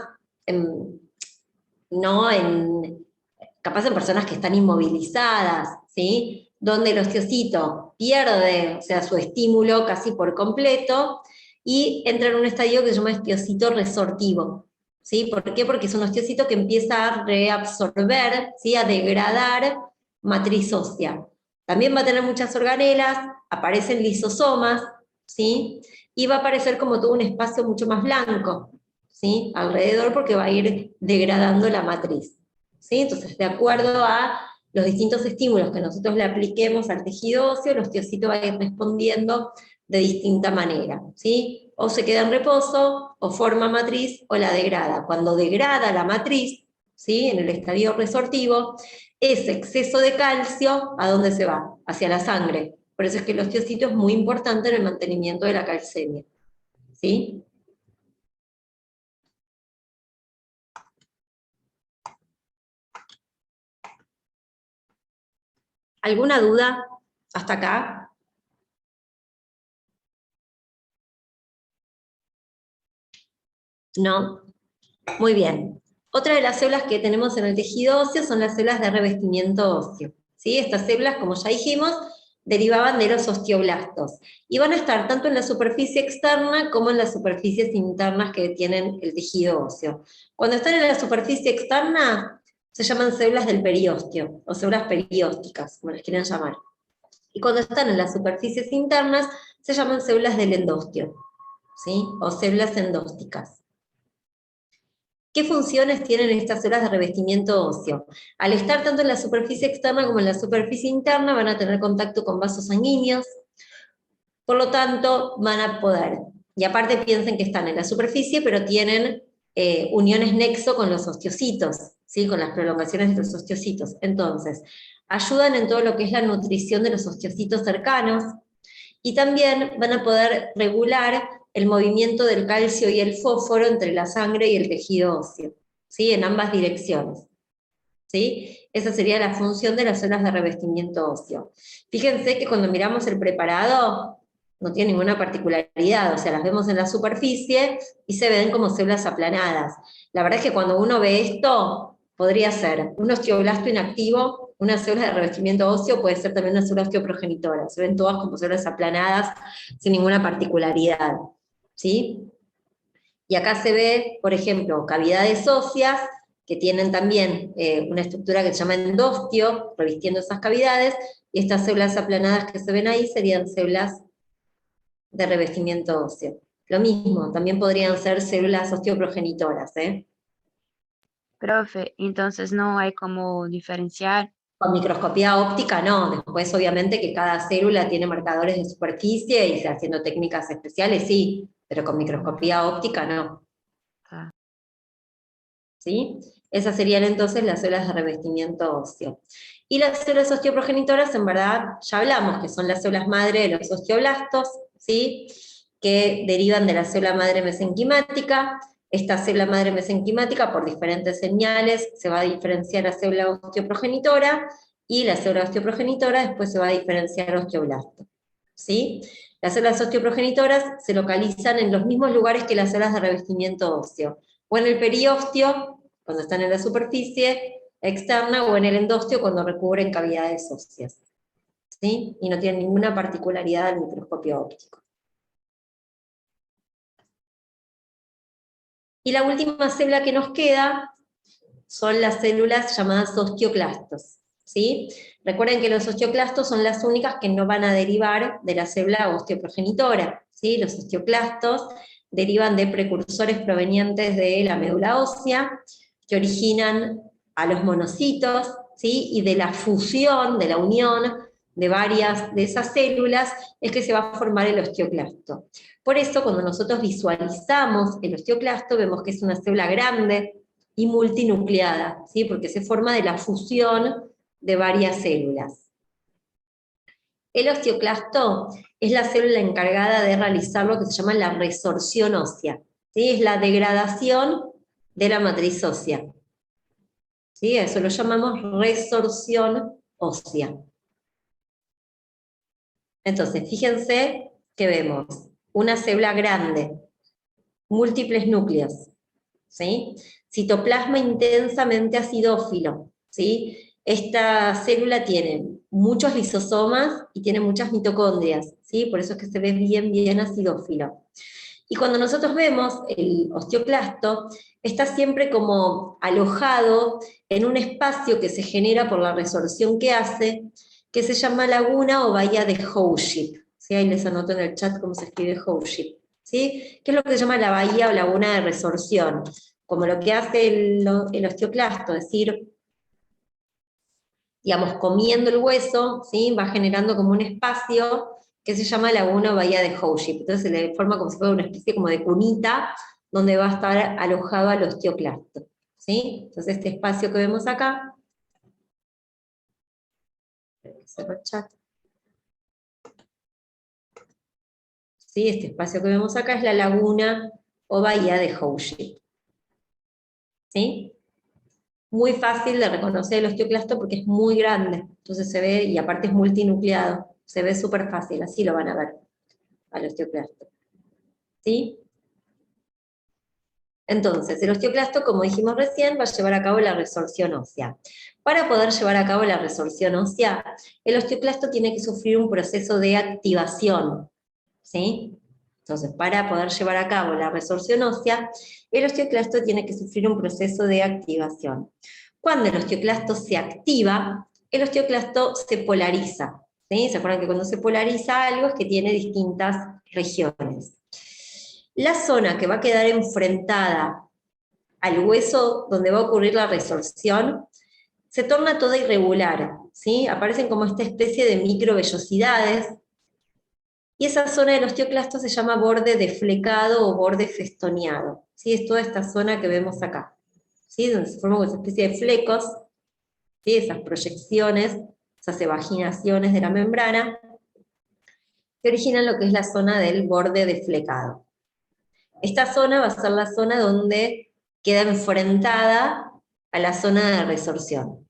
capaz en personas que están inmovilizadas, ¿sí?, donde el osteocito pierde, o sea, su estímulo casi por completo, y entra en un estadio que se llama osteocito resortivo, ¿sí? ¿Por qué? Porque es un osteocito que empieza a reabsorber, ¿sí?, a degradar matriz ósea. También va a tener muchas organelas, aparecen lisosomas, ¿sí?, y va a aparecer como todo un espacio mucho más blanco, ¿sí?, alrededor, porque va a ir degradando la matriz, ¿sí? Entonces, de acuerdo a los distintos estímulos que nosotros le apliquemos al tejido óseo, el osteocito va a ir respondiendo de distinta manera, ¿sí? O se queda en reposo, o forma matriz, o la degrada. Cuando degrada la matriz, ¿sí?, en el estadio resortivo, ese exceso de calcio, ¿a dónde se va? Hacia la sangre. Por eso es que el osteocito es muy importante en el mantenimiento de la calcemia, ¿sí? ¿Alguna duda hasta acá? ¿No? Muy bien. Otra de las células que tenemos en el tejido óseo son las células de revestimiento óseo, ¿sí? Estas células, como ya dijimos, derivaban de los osteoblastos, y van a estar tanto en la superficie externa como en las superficies internas que tienen el tejido óseo. Cuando están en la superficie externa, se llaman células del periósteo, o células periósticas, como las quieran llamar. Y cuando están en las superficies internas, se llaman células del endostio, ¿sí?, o células endósticas. ¿Qué funciones tienen estas células de revestimiento óseo? Al estar tanto en la superficie externa como en la superficie interna, van a tener contacto con vasos sanguíneos, por lo tanto, van a poder, y aparte piensen que están en la superficie, pero tienen uniones nexo con los osteocitos, ¿sí?, con las prolongaciones de los osteocitos. Entonces, ayudan en todo lo que es la nutrición de los osteocitos cercanos, y también van a poder regular el movimiento del calcio y el fósforo entre la sangre y el tejido óseo, ¿sí?, en ambas direcciones, ¿sí? Esa sería la función de las células de revestimiento óseo. Fíjense que cuando miramos el preparado, no tiene ninguna particularidad, o sea, las vemos en la superficie y se ven como células aplanadas. La verdad es que cuando uno ve esto, podría ser un osteoblasto inactivo, una célula de revestimiento óseo, puede ser también una célula osteoprogenitora. Se ven todas como células aplanadas, sin ninguna particularidad, ¿sí? Y acá se ve, por ejemplo, cavidades óseas, que tienen también una estructura que se llama endostio, revistiendo esas cavidades, y estas células aplanadas que se ven ahí serían células de revestimiento óseo. Lo mismo, también podrían ser células osteoprogenitoras, ¿eh? Profe, entonces no hay como diferenciar Con microscopía óptica no, después obviamente que cada célula tiene marcadores de superficie y haciendo técnicas especiales sí, pero con microscopía óptica no. Ah. ¿Sí? Esas serían entonces las células de revestimiento óseo. Y las células osteoprogenitoras, en verdad, ya hablamos que son las células madre de los osteoblastos, ¿sí? Que derivan de la célula madre mesenquimática. Esta célula madre mesenquimática, por diferentes señales, se va a diferenciar a célula osteoprogenitora, y la célula osteoprogenitora después se va a diferenciar a osteoblasto, ¿sí? Las células osteoprogenitoras se localizan en los mismos lugares que las células de revestimiento óseo, o en el periósteo, cuando están en la superficie externa, o en el endosteo, cuando recubren cavidades óseas, ¿sí? Y no tienen ninguna particularidad al microscopio óptico. Y la última célula que nos queda son las células llamadas osteoclastos, ¿sí? Recuerden que los osteoclastos son las únicas que no van a derivar de la célula osteoprogenitora, ¿sí? Los osteoclastos derivan de precursores provenientes de la médula ósea, que originan a los monocitos, ¿sí? Y de la fusión, de la unión de varias de esas células, es que se va a formar el osteoclasto. Por eso, cuando nosotros visualizamos el osteoclasto, vemos que es una célula grande y multinucleada, ¿sí? Porque se forma de la fusión de varias células. El osteoclasto es la célula encargada de realizar lo que se llama la resorción ósea, ¿sí? Es la degradación de la matriz ósea, ¿sí? Eso lo llamamos resorción ósea. Entonces, fíjense que vemos una célula grande, múltiples núcleos, ¿sí? Citoplasma intensamente acidófilo, ¿sí? Esta célula tiene muchos lisosomas y tiene muchas mitocondrias, ¿sí? Por eso es que se ve bien acidófilo. Y cuando nosotros vemos el osteoclasto, está siempre como alojado en un espacio que se genera por la resorción que hace, que se llama laguna o bahía de Howship, ¿sí? Ahí les anoto en el chat cómo se escribe Howship, ¿sí? Que es lo que se llama la bahía o laguna de resorción, como lo que hace el osteoclasto, es decir, digamos, comiendo el hueso, ¿sí? Va generando como un espacio que se llama laguna o bahía de Howship. Entonces se le forma como si fuera una especie como de cunita donde va a estar alojado el osteoclasto, ¿sí? Entonces este espacio que vemos acá, cerro el chat. ¿Sí? Este espacio que vemos acá es la laguna o bahía de Howship, ¿sí? Muy fácil de reconocer el osteoclasto porque es muy grande, entonces se ve, y aparte es multinucleado, se ve súper fácil, así lo van a ver al osteoclasto, ¿sí? Entonces, el osteoclasto, como dijimos recién, va a llevar a cabo la resorción ósea. Para poder llevar a cabo la resorción ósea, el osteoclasto tiene que sufrir un proceso de activación, ¿sí? Entonces, para poder llevar a cabo la resorción ósea, el osteoclasto tiene que sufrir un proceso de activación. Cuando el osteoclasto se activa, el osteoclasto se polariza, ¿sí? ¿Se acuerdan que cuando se polariza algo es que tiene distintas regiones? La zona que va a quedar enfrentada al hueso donde va a ocurrir la resorción se torna toda irregular, ¿sí? Aparecen como esta especie de microvellosidades, y esa zona del osteoclasto se llama borde deflecado o borde festoneado, ¿sí? Es toda esta zona que vemos acá, ¿sí? Donde se forman esa especie de flecos, ¿sí? Esas proyecciones, esas evaginaciones de la membrana, que originan lo que es la zona del borde deflecado. Esta zona va a ser la zona donde queda enfrentada a la zona de resorción.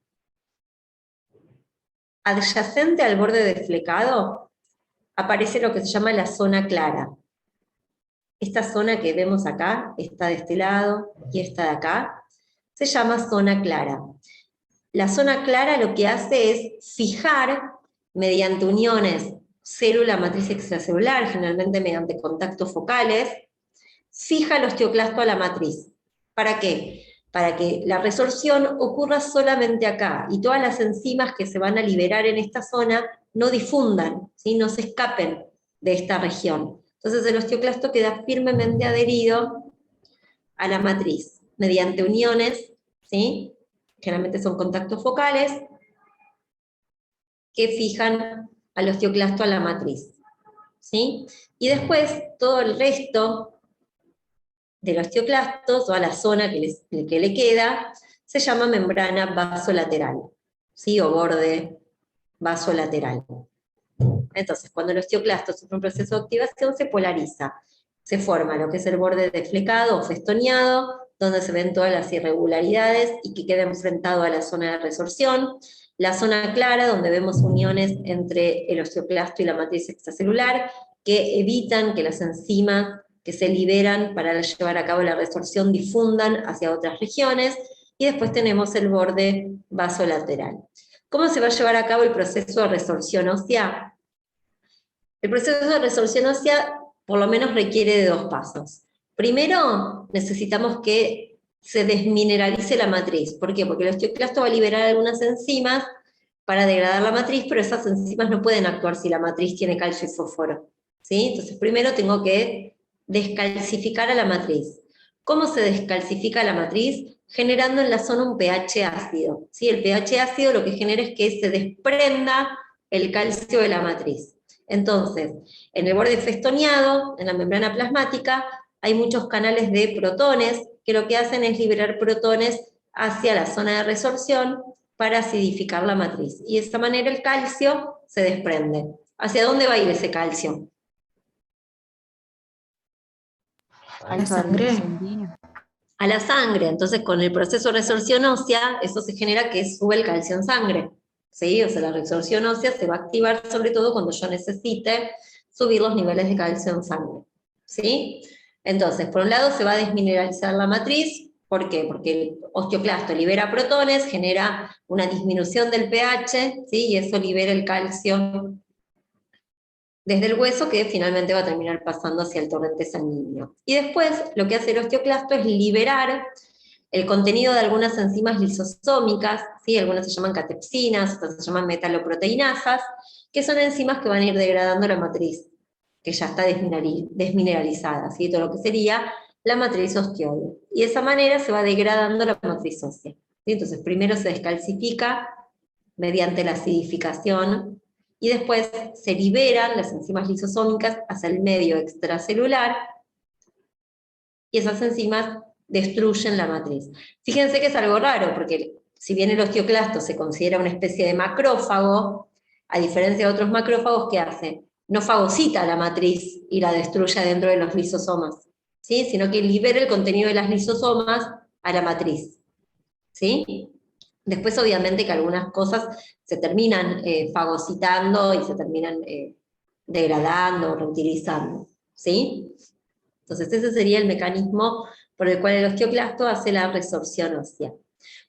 Adyacente al borde deflecado aparece lo que se llama la zona clara. Esta zona que vemos acá, esta de este lado y esta de acá, se llama zona clara. La zona clara lo que hace es fijar, mediante uniones célula-matriz extracelular, generalmente mediante contactos focales, fija el osteoclasto a la matriz. ¿Para qué? Para que la resorción ocurra solamente acá, y todas las enzimas que se van a liberar en esta zona no difundan, ¿sí? No se escapen de esta región. Entonces el osteoclasto queda firmemente adherido a la matriz, mediante uniones, ¿sí? Generalmente son contactos focales, que fijan al osteoclasto a la matriz, ¿sí? Y después todo el resto del osteoclasto, toda la zona que le queda, se llama membrana vasolateral, ¿sí? O borde vasolateral. Entonces, cuando el osteoclasto sufre un proceso de activación, se polariza. Se forma lo que es el borde deflecado o festoneado, donde se ven todas las irregularidades y que queda enfrentado a la zona de resorción. La zona clara, donde vemos uniones entre el osteoclasto y la matriz extracelular, que evitan que las enzimas que se liberan para llevar a cabo la resorción difundan hacia otras regiones. Y después tenemos el borde vasolateral. ¿Cómo se va a llevar a cabo el proceso de resorción ósea? El proceso de resorción ósea por lo menos requiere de 2 pasos. Primero, necesitamos que se desmineralice la matriz. ¿Por qué? Porque el osteoclasto va a liberar algunas enzimas para degradar la matriz, pero esas enzimas no pueden actuar si la matriz tiene calcio y fósforo, ¿sí? Entonces primero tengo que descalcificar a la matriz. ¿Cómo se descalcifica la matriz? Generando en la zona un pH ácido, ¿sí? El pH ácido lo que genera es que se desprenda el calcio de la matriz. Entonces, en el borde festoneado, en la membrana plasmática, hay muchos canales de protones que lo que hacen es liberar protones hacia la zona de resorción para acidificar la matriz. Y de esta manera el calcio se desprende. ¿Hacia dónde va a ir ese calcio? A la sangre. sanguínea. A la sangre. Entonces, con el proceso de resorción ósea, eso se genera que sube el calcio en sangre. ¿Sí? O sea, la resorción ósea se va a activar sobre todo cuando yo necesite subir los niveles de calcio en sangre. ¿Sí? Entonces, por un lado se va a desmineralizar la matriz. ¿Por qué? Porque el osteoclasto libera protones, genera una disminución del pH, ¿sí? Y eso libera el calcio desde el hueso, que finalmente va a terminar pasando hacia el torrente sanguíneo. Y después, lo que hace el osteoclasto es liberar el contenido de algunas enzimas lisosómicas, ¿sí? Algunas se llaman catepsinas, otras se llaman metaloproteinasas, que son enzimas que van a ir degradando la matriz, que ya está desmineralizada, ¿sí? Todo lo que sería la matriz osteoide. Y de esa manera se va degradando la matriz ósea, ¿sí? Entonces primero se descalcifica mediante la acidificación, y después se liberan las enzimas lisosómicas hacia el medio extracelular, y esas enzimas destruyen la matriz. Fíjense que es algo raro, porque si bien el osteoclasto se considera una especie de macrófago, a diferencia de otros macrófagos, ¿qué hace? No fagocita la matriz y la destruye dentro de los lisosomas, ¿sí? Sino que libera el contenido de las lisosomas a la matriz, ¿sí? Después obviamente que algunas cosas se terminan fagocitando y se terminan degradando, reutilizando, ¿sí? Entonces ese sería el mecanismo por el cual el osteoclasto hace la resorción ósea.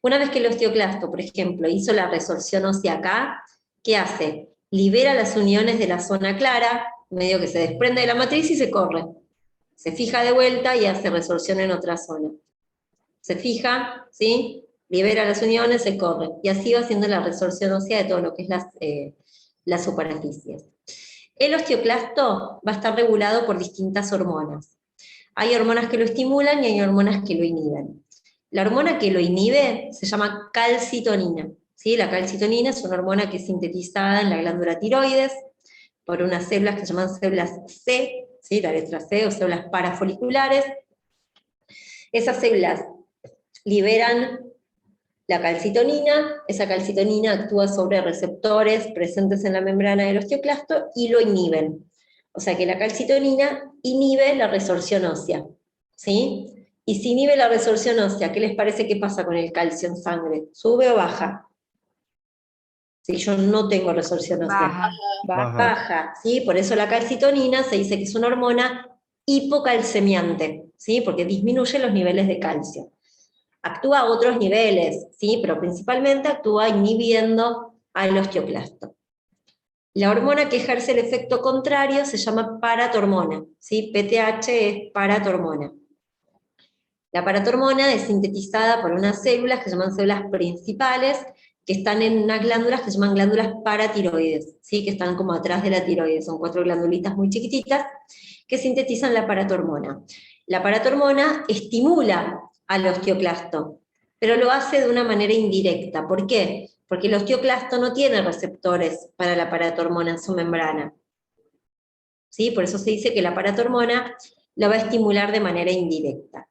Una vez que el osteoclasto, por ejemplo, hizo la resorción ósea acá, ¿qué hace? Libera las uniones de la zona clara, medio que se desprende de la matriz y se corre. Se fija de vuelta y hace resorción en otra zona. Se fija, ¿sí? Libera las uniones, se corre. Y así va haciendo la resorción ósea de todo lo que es las superficies. El osteoclasto va a estar regulado por distintas hormonas. Hay hormonas que lo estimulan y hay hormonas que lo inhiben. La hormona que lo inhibe se llama calcitonina, ¿sí? La calcitonina es una hormona que es sintetizada en la glándula tiroides por unas células que se llaman células C, ¿sí? La letra C, o células parafoliculares. Esas células liberan la calcitonina, esa calcitonina actúa sobre receptores presentes en la membrana del osteoclasto y lo inhiben. O sea que la calcitonina inhibe la resorción ósea, ¿sí? Y si inhibe la resorción ósea, ¿qué les parece que pasa con el calcio en sangre? ¿Sube o baja? Si yo no tengo resorción ósea. Baja, ¿sí? Por eso la calcitonina se dice que es una hormona hipocalcemiante, ¿sí? Porque disminuye los niveles de calcio. Actúa a otros niveles, ¿sí? Pero principalmente actúa inhibiendo al osteoclasto. La hormona que ejerce el efecto contrario se llama paratormona, ¿sí? PTH es paratormona. La paratormona es sintetizada por unas células que se llaman células principales, que están en unas glándulas que se llaman glándulas paratiroides, ¿sí? Que están como atrás de la tiroides, son 4 glandulitas muy chiquititas que sintetizan la paratormona. La paratormona estimula al osteoclasto. pero lo hace de una manera indirecta. ¿Por qué? Porque el osteoclasto no tiene receptores para la paratormona en su membrana. ¿Sí? Por eso se dice que la paratormona la va a estimular de manera indirecta.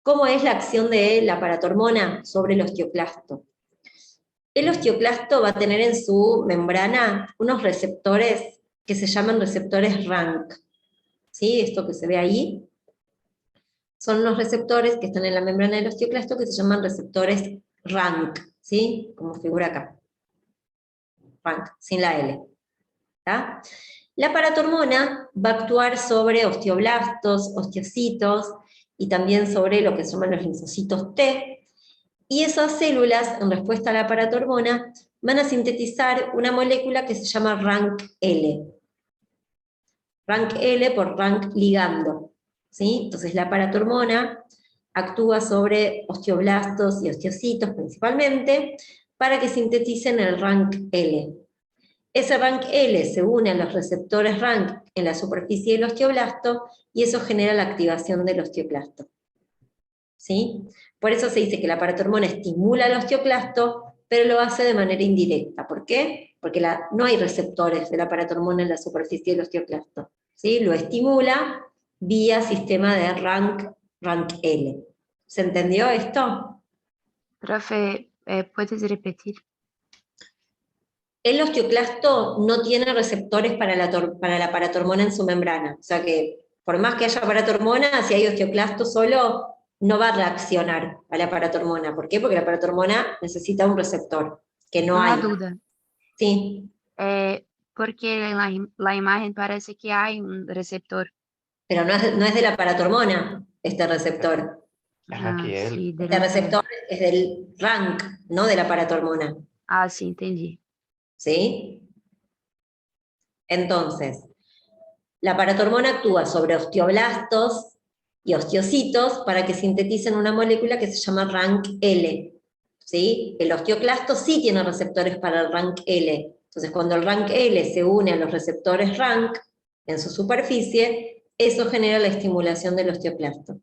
¿Cómo es la acción de la paratormona sobre el osteoclasto? El osteoclasto va a tener en su membrana unos receptores que se llaman receptores RANK. ¿Sí? Esto que se ve ahí son unos receptores que están en la membrana del osteoclasto que se llaman receptores RANK, ¿sí? Como figura acá. RANK, sin la L. ¿Tá? La paratormona va a actuar sobre osteoblastos, osteocitos, y también sobre lo que se llaman los linfocitos T, y esas células, en respuesta a la paratormona, van a sintetizar una molécula que se llama RANKL. RANKL por RANK ligando, ¿sí? Entonces la paratormona actúa sobre osteoblastos y osteocitos principalmente, para que sinteticen el RANKL. Ese RANKL se une a los receptores RANK en la superficie del osteoblasto, y eso genera la activación del osteoclasto. ¿Sí? Por eso se dice que la paratormona estimula el osteoclasto, pero lo hace de manera indirecta. ¿Por qué? Porque no hay receptores de la paratormona en la superficie del osteoclasto. ¿Sí? Lo estimula vía sistema de RANKL. ¿Se entendió esto? Profe, ¿puedes repetir? El osteoclasto no tiene receptores para la paratormona en su membrana. O sea que, por más que haya paratormona, si hay osteoclasto solo, no va a reaccionar a la paratormona. ¿Por qué? Porque la paratormona necesita un receptor, que no Una hay. duda. Sí, Porque en la imagen parece que hay un receptor. pero no es de la paratormona este receptor. Es Ah, Raquel. sí, Este debe ser. receptor es del RANK, no de la paratormona. Ah, sí, entendí. ¿Sí? Entonces, la paratormona actúa sobre osteoblastos y osteocitos para que sinteticen una molécula que se llama RANKL. ¿Sí? El osteoclasto sí tiene receptores para el RANKL. Entonces, cuando el RANKL se une a los receptores RANK en su superficie, eso genera la estimulación del osteoclasto.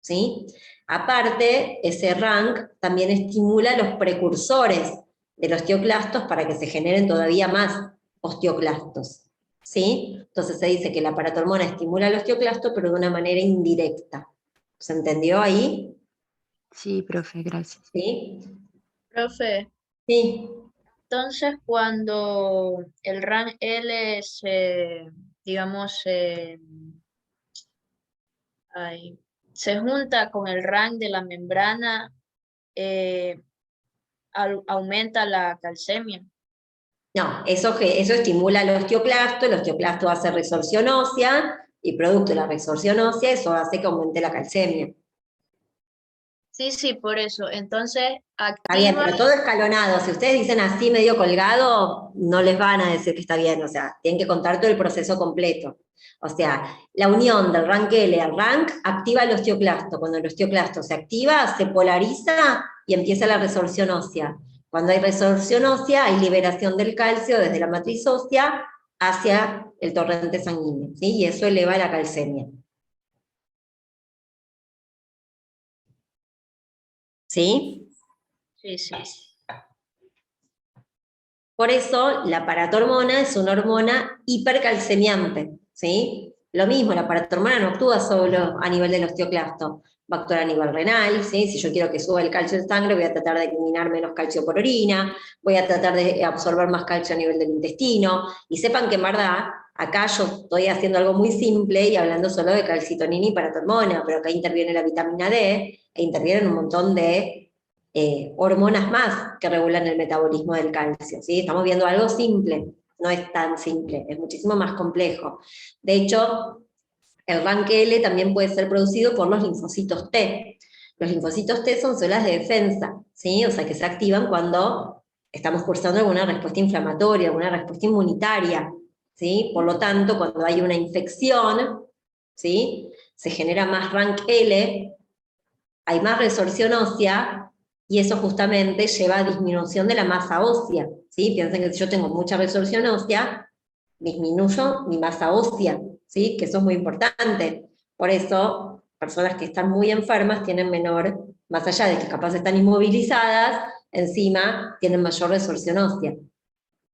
¿Sí? Aparte, ese RANK también estimula los precursores de los osteoclastos para que se generen todavía más osteoclastos. ¿Sí? Entonces se dice que la paratormona estimula el osteoclasto, pero de una manera indirecta. ¿Se entendió ahí? Sí, profe, gracias. ¿Sí? Profe, Sí. entonces cuando el RANKL digamos, se junta con el RANK de la membrana, aumenta la calcemia. No, eso estimula el osteoclasto hace resorción ósea, y producto de la resorción ósea, eso hace que aumente la calcemia. Sí, por eso. Entonces, Está bien, activa. pero todo escalonado. Si ustedes dicen así medio colgado, no les van a decir que está bien. O sea, tienen que contar todo el proceso completo. O sea, la unión del RANKL al RANK activa el osteoclasto. Cuando el osteoclasto se activa, se polariza y empieza la resorción ósea. Cuando hay resorción ósea, hay liberación del calcio desde la matriz ósea hacia el torrente sanguíneo, ¿sí? Y eso eleva la calcemia. ¿Sí? Sí. Por eso la paratormona es una hormona hipercalcemiante, ¿sí? Lo mismo, la paratormona no actúa solo a nivel del osteoclasto, va a actuar a nivel renal, ¿sí? Si yo quiero que suba el calcio en sangre, voy a tratar de eliminar menos calcio por orina, voy a tratar de absorber más calcio a nivel del intestino, y sepan que en verdad, acá yo estoy haciendo algo muy simple y hablando solo de calcitonina y paratormona, pero acá interviene la vitamina D, e intervienen un montón de hormonas más que regulan el metabolismo del calcio, ¿sí? Estamos viendo algo simple, no es tan simple, es muchísimo más complejo. De hecho, el RANKL también puede ser producido por los linfocitos T. Los linfocitos T son células de defensa, ¿sí? O sea, que se activan cuando estamos cursando alguna respuesta inflamatoria, alguna respuesta inmunitaria, ¿sí? Por lo tanto, cuando hay una infección, ¿sí? Se genera más RANKL, hay más resorción ósea, y eso justamente lleva a disminución de la masa ósea, ¿sí? Piensen que si yo tengo mucha resorción ósea, disminuyo mi masa ósea, ¿sí? Que eso es muy importante. Por eso, personas que están muy enfermas tienen menor más allá de que capaz están inmovilizadas, encima tienen mayor resorción ósea.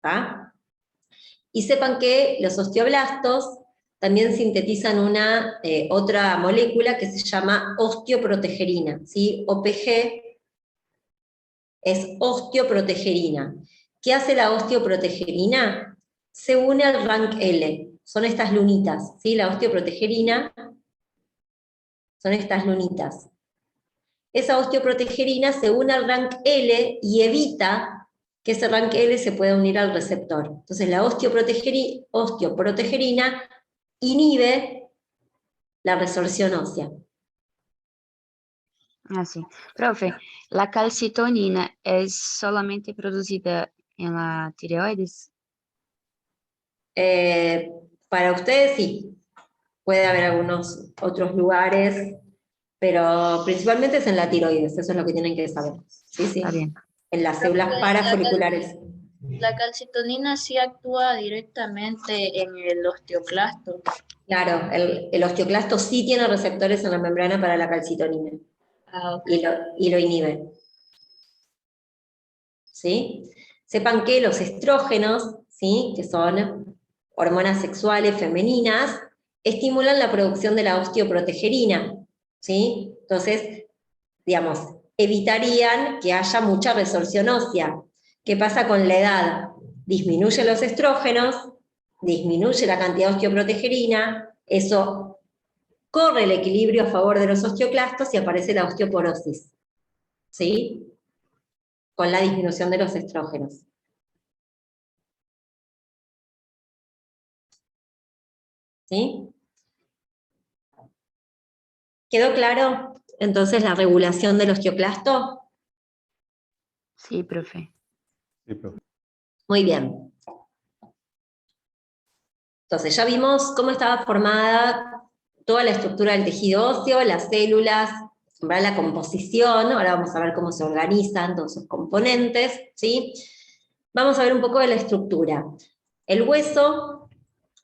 ¿Tá? Y sepan que los osteoblastos también sintetizan otra molécula que se llama osteoprotegerina, ¿sí? OPG es osteoprotegerina. ¿Qué hace la osteoprotegerina? Se une al rank L, son estas lunitas, ¿sí? La osteoprotegerina son estas lunitas. Esa osteoprotegerina se une al rank L y evita que ese rank L se pueda unir al receptor. Entonces la osteoprotegerina inhibe la resorción ósea. Así. Profe, ¿la calcitonina es solamente producida en la tireoides? Para ustedes sí, puede haber algunos otros lugares, pero principalmente es en la tiroides, eso es lo que tienen que saber. Sí, sí. Está bien. En las células parafoliculares. La calcitonina sí actúa directamente en el osteoclasto. Claro, el osteoclasto sí tiene receptores en la membrana para la calcitonina. Ah, ok. Y lo inhibe. ¿Sí? Sepan que los estrógenos, ¿sí? Que son hormonas sexuales femeninas, estimulan la producción de la osteoprotegerina. ¿Sí? Entonces, digamos, evitarían que haya mucha resorción ósea. ¿Qué pasa con la edad? Disminuye los estrógenos, disminuye la cantidad de osteoprotegerina, eso corre el equilibrio a favor de los osteoclastos y aparece la osteoporosis, ¿sí? Con la disminución de los estrógenos. ¿Sí? ¿Quedó claro entonces la regulación del osteoclasto? Sí, profe. Sí, profe. Muy bien. Entonces ya vimos cómo estaba formada toda la estructura del tejido óseo, las células, la composición, ahora vamos a ver cómo se organizan todos sus componentes, ¿sí? Vamos a ver un poco de la estructura. El hueso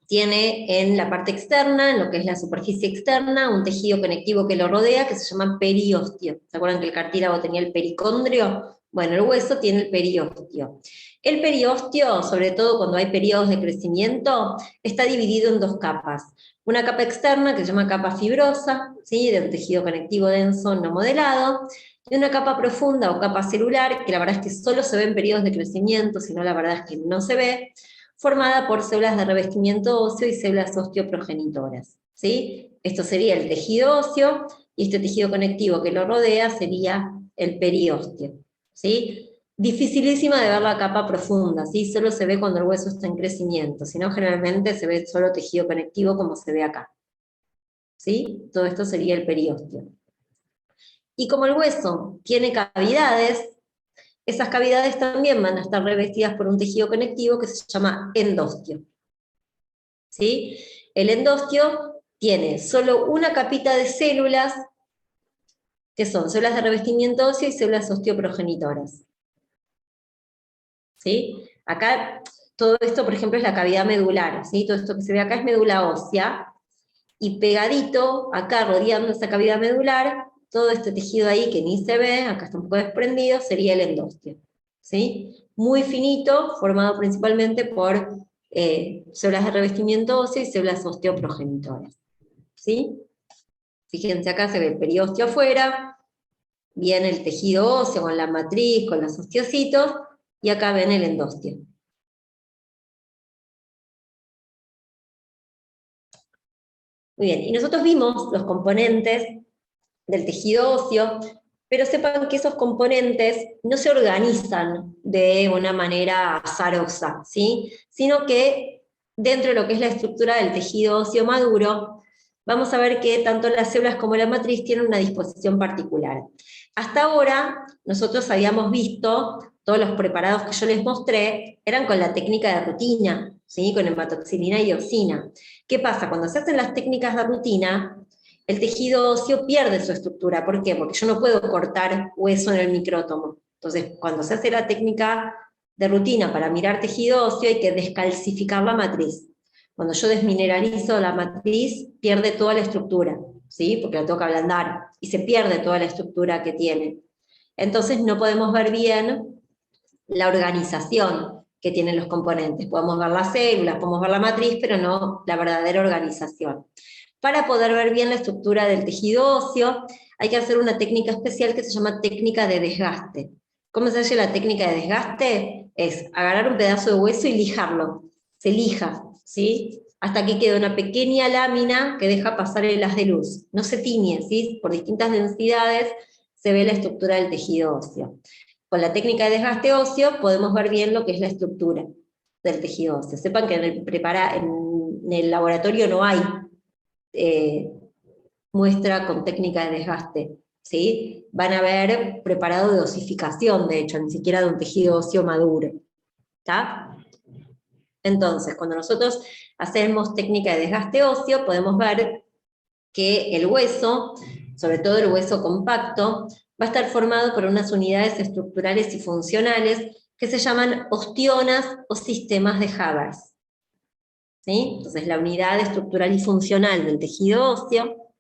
tiene en la parte externa, en lo que es la superficie externa, un tejido conectivo que lo rodea, que se llama periósteo. ¿Se acuerdan que el cartílago tenía el pericondrio? Bueno, el hueso tiene el periósteo. El periósteo, sobre todo cuando hay periodos de crecimiento, está dividido en dos capas. Una capa externa, que se llama capa fibrosa, ¿sí? De un tejido conectivo denso no modelado, y una capa profunda o capa celular, que la verdad es que solo se ve en periodos de crecimiento, si no la verdad es que no se ve, formada por células de revestimiento óseo y células osteoprogenitoras, ¿sí? Esto sería el tejido óseo, y este tejido conectivo que lo rodea sería el periósteo, ¿sí? Dificilísima de ver la capa profunda, ¿sí? Solo se ve cuando el hueso está en crecimiento, si no generalmente se ve solo tejido conectivo como se ve acá, ¿sí? Todo esto sería el periósteo. Y como el hueso tiene cavidades, esas cavidades también van a estar revestidas por un tejido conectivo que se llama endostio. ¿Sí? El endostio tiene solo una capita de células, que son células de revestimiento óseo y células osteoprogenitoras. ¿Sí? Acá, todo esto, por ejemplo, es la cavidad medular, ¿sí? Todo esto que se ve acá es médula ósea, y pegadito, acá rodeando esa cavidad medular, todo este tejido ahí que ni se ve, acá está un poco desprendido, sería el endostio, ¿sí? Muy finito, formado principalmente por células de revestimiento óseo y células osteoprogenitoras, ¿sí? Fíjense, acá se ve el periósteo afuera, viene el tejido óseo con la matriz, con los osteocitos, y acá ven el endostio. Muy bien, y nosotros vimos los componentes del tejido óseo, pero sepan que esos componentes no se organizan de una manera azarosa, ¿sí? Sino que dentro de lo que es la estructura del tejido óseo maduro, vamos a ver que tanto las células como la matriz tienen una disposición particular. Hasta ahora, nosotros habíamos visto, todos los preparados que yo les mostré, eran con la técnica de rutina, ¿sí? Con hematoxilina y eosina. ¿Qué pasa? Cuando se hacen las técnicas de rutina, el tejido óseo pierde su estructura. ¿Por qué? Porque yo no puedo cortar hueso en el micrótomo. Entonces, cuando se hace la técnica de rutina para mirar tejido óseo, hay que descalcificar la matriz. Cuando yo desmineralizo la matriz, pierde toda la estructura. ¿sí? Porque la tengo que ablandar, y se pierde toda la estructura que tiene. Entonces no podemos ver bien la organización que tienen los componentes. Podemos ver las células, podemos ver la matriz, pero no la verdadera organización. Para poder ver bien la estructura del tejido óseo, hay que hacer una técnica especial que se llama técnica de desgaste. ¿Cómo se hace la técnica de desgaste? Es agarrar un pedazo de hueso y lijarlo. Se lija, ¿sí? Hasta que queda una pequeña lámina que deja pasar el haz de luz. No se tiñe, ¿sí? Por distintas densidades se ve la estructura del tejido óseo. Con la técnica de desgaste óseo podemos ver bien lo que es la estructura del tejido óseo. Sepan que en el laboratorio no hay muestra con técnica de desgaste, ¿sí? Van a ver preparado de osificación, de hecho, ni siquiera de un tejido óseo maduro, ¿está? Entonces, cuando nosotros hacemos técnica de desgaste óseo, podemos ver que el hueso, sobre todo el hueso compacto, va a estar formado por unas unidades estructurales y funcionales que se llaman ostionas o sistemas de Haber. ¿Sí? Entonces la unidad estructural y funcional del tejido óseo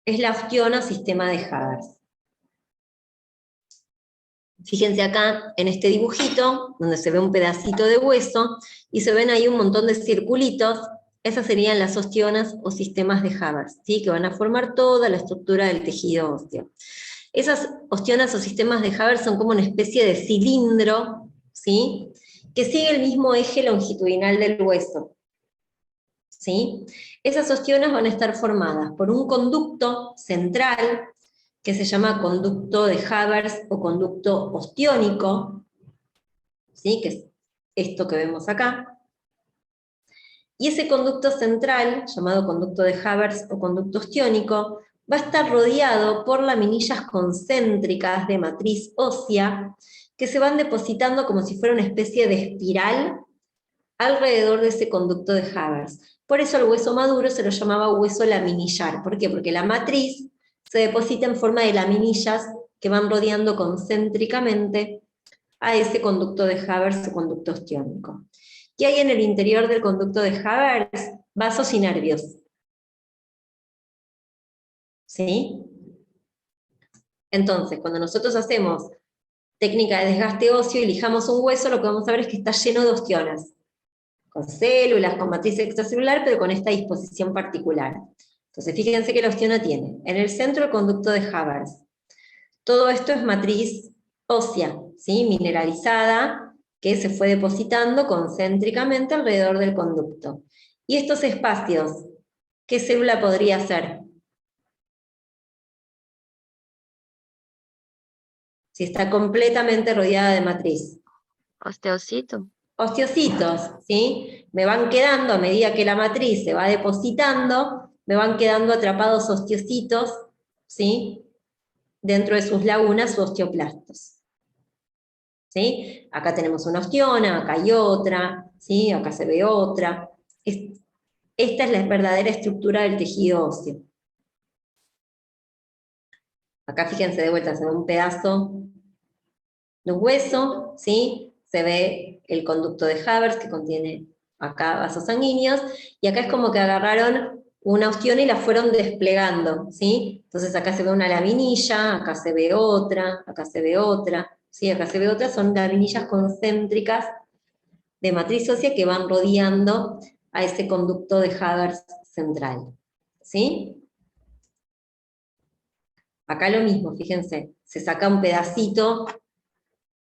es la ostiona o sistema de Haber. Fíjense acá en este dibujito, donde se ve un pedacito de hueso, y se ven ahí un montón de circulitos. Esas serían las ostionas o sistemas de Haber, ¿sí? Que van a formar toda la estructura del tejido óseo. Esas ostionas o sistemas de Haber son como una especie de cilindro, ¿sí? Que sigue el mismo eje longitudinal del hueso, ¿sí? Esas ostionas van a estar formadas por un conducto central, que se llama conducto de Haber o conducto ostiónico, ¿sí? Que es esto que vemos acá. Y ese conducto central, llamado conducto de Haber o conducto ostiónico, va a estar rodeado por laminillas concéntricas de matriz ósea, que se van depositando como si fuera una especie de espiral alrededor de ese conducto de Haber. Por eso el hueso maduro se lo llamaba hueso laminillar. ¿Por qué? Porque la matriz se deposita en forma de laminillas que van rodeando concéntricamente a ese conducto de Haber o conducto ostiónico. ¿Qué hay en el interior del conducto de Haber? Vasos y nervios. ¿Sí? Entonces, cuando nosotros hacemos técnica de desgaste óseo y lijamos un hueso, lo que vamos a ver es que está lleno de ostionas, con células, con matriz extracelular, pero con esta disposición particular. Entonces, fíjense que la ostiona tiene en el centro el conducto de Haber. Todo esto es matriz ósea, ¿sí? Mineralizada, que se fue depositando concéntricamente alrededor del conducto. Y estos espacios, ¿qué célula podría ser? Si está completamente rodeada de matriz. Osteocito. Osteocitos, ¿sí? Me van quedando, a medida que la matriz se va depositando, me van quedando atrapados osteocitos, ¿sí? Dentro de sus lagunas u osteoplastos. ¿Sí? Acá tenemos una ostiona, acá hay otra, ¿sí? Acá se ve otra. Esta es la verdadera estructura del tejido óseo. Acá fíjense de vuelta, se ve un pedazo de hueso, ¿sí? Se ve el conducto de Haber que contiene acá vasos sanguíneos, y acá es como que agarraron una ostiona y la fueron desplegando, ¿sí? Entonces acá se ve una laminilla, acá se ve otra, acá se ve otra, ¿sí? Acá se ve otra, son laminillas concéntricas de matriz ósea que van rodeando a ese conducto de Haber central, ¿sí? Acá lo mismo, fíjense, se saca un pedacito,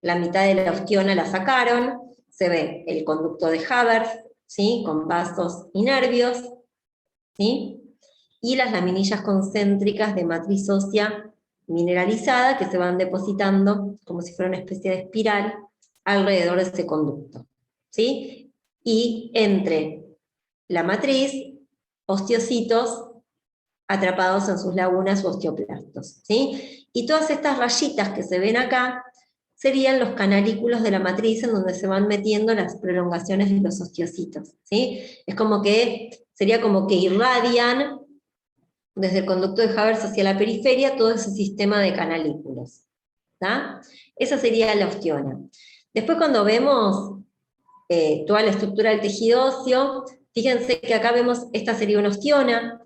la mitad de la ostiona la sacaron, se ve el conducto de Haber, ¿sí? Con vasos y nervios, ¿sí? Y las laminillas concéntricas de matriz ósea mineralizada que se van depositando como si fuera una especie de espiral alrededor de ese conducto, ¿sí? Y entre la matriz, osteocitos atrapados en sus lagunas u osteoplastos, ¿sí? Y todas estas rayitas que se ven acá serían los canalículos de la matriz en donde se van metiendo las prolongaciones de los osteocitos, ¿sí? Es como que, sería como que irradian desde el conducto de Haber hacia la periferia todo ese sistema de canalículos, ¿tá? Esa sería la ostiona. Después cuando vemos toda la estructura del tejido óseo, fíjense que acá vemos, esta sería una ostiona,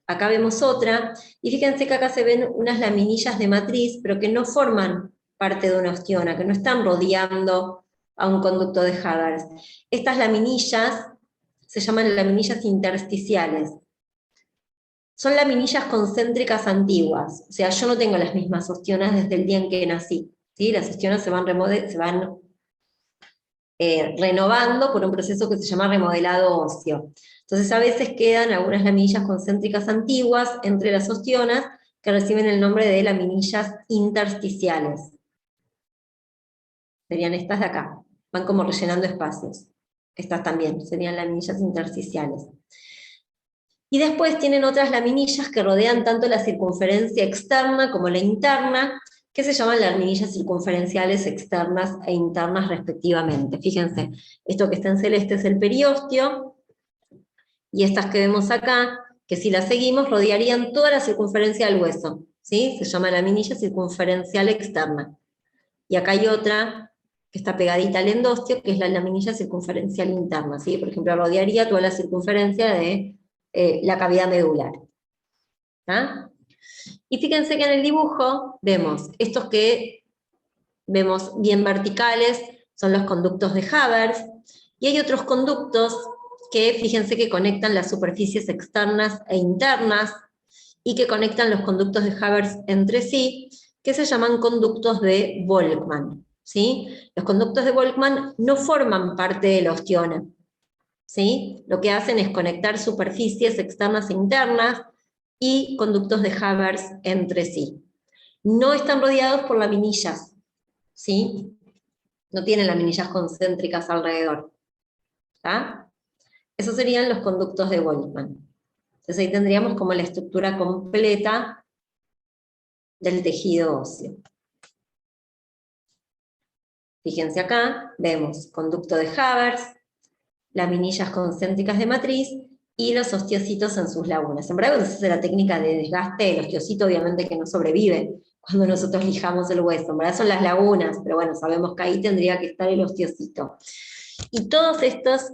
acá vemos otra, y fíjense que acá se ven unas laminillas de matriz, pero que no forman parte de una ostiona, que no están rodeando a un conducto de Haber. Estas laminillas se llaman laminillas intersticiales. Son laminillas concéntricas antiguas, o sea, yo no tengo las mismas ostionas desde el día en que nací, ¿sí? Las ostionas se van renovando por un proceso que se llama remodelado óseo. Entonces a veces quedan algunas laminillas concéntricas antiguas entre las ostionas que reciben el nombre de laminillas intersticiales. Serían estas de acá, van como rellenando espacios. Estas también serían laminillas intersticiales. Y después tienen otras laminillas que rodean tanto la circunferencia externa como la interna, que se llaman laminillas circunferenciales externas e internas respectivamente. Fíjense, esto que está en celeste es el periósteo, y estas que vemos acá, que si las seguimos rodearían toda la circunferencia del hueso, ¿sí? Se llama laminilla circunferencial externa. Y acá hay otra que está pegadita al endostio, que es la laminilla circunferencial interna, ¿sí? Por ejemplo, rodearía toda la circunferencia de la cavidad medular. ¿Ah? Y fíjense que en el dibujo vemos estos que vemos bien verticales, son los conductos de Haber, y hay otros conductos que fíjense que conectan las superficies externas e internas, y que conectan los conductos de Haber entre sí, que se llaman conductos de Volkmann, ¿sí? Los conductos de Volkmann no forman parte de la ostiona, ¿sí? Lo que hacen es conectar superficies externas e internas y conductos de Haber entre sí. No están rodeados por laminillas, ¿sí? No tienen laminillas concéntricas alrededor. ¿Está? Esos serían los conductos de Volkmann. Entonces ahí tendríamos como la estructura completa del tejido óseo. Fíjense acá, vemos conducto de Haber, laminillas concéntricas de matriz, y los osteocitos en sus lagunas. En verdad, cuando se hace la técnica de desgaste, el osteocito obviamente que no sobrevive cuando nosotros lijamos el hueso. En verdad son las lagunas, pero bueno, sabemos que ahí tendría que estar el osteocito. Y todos estos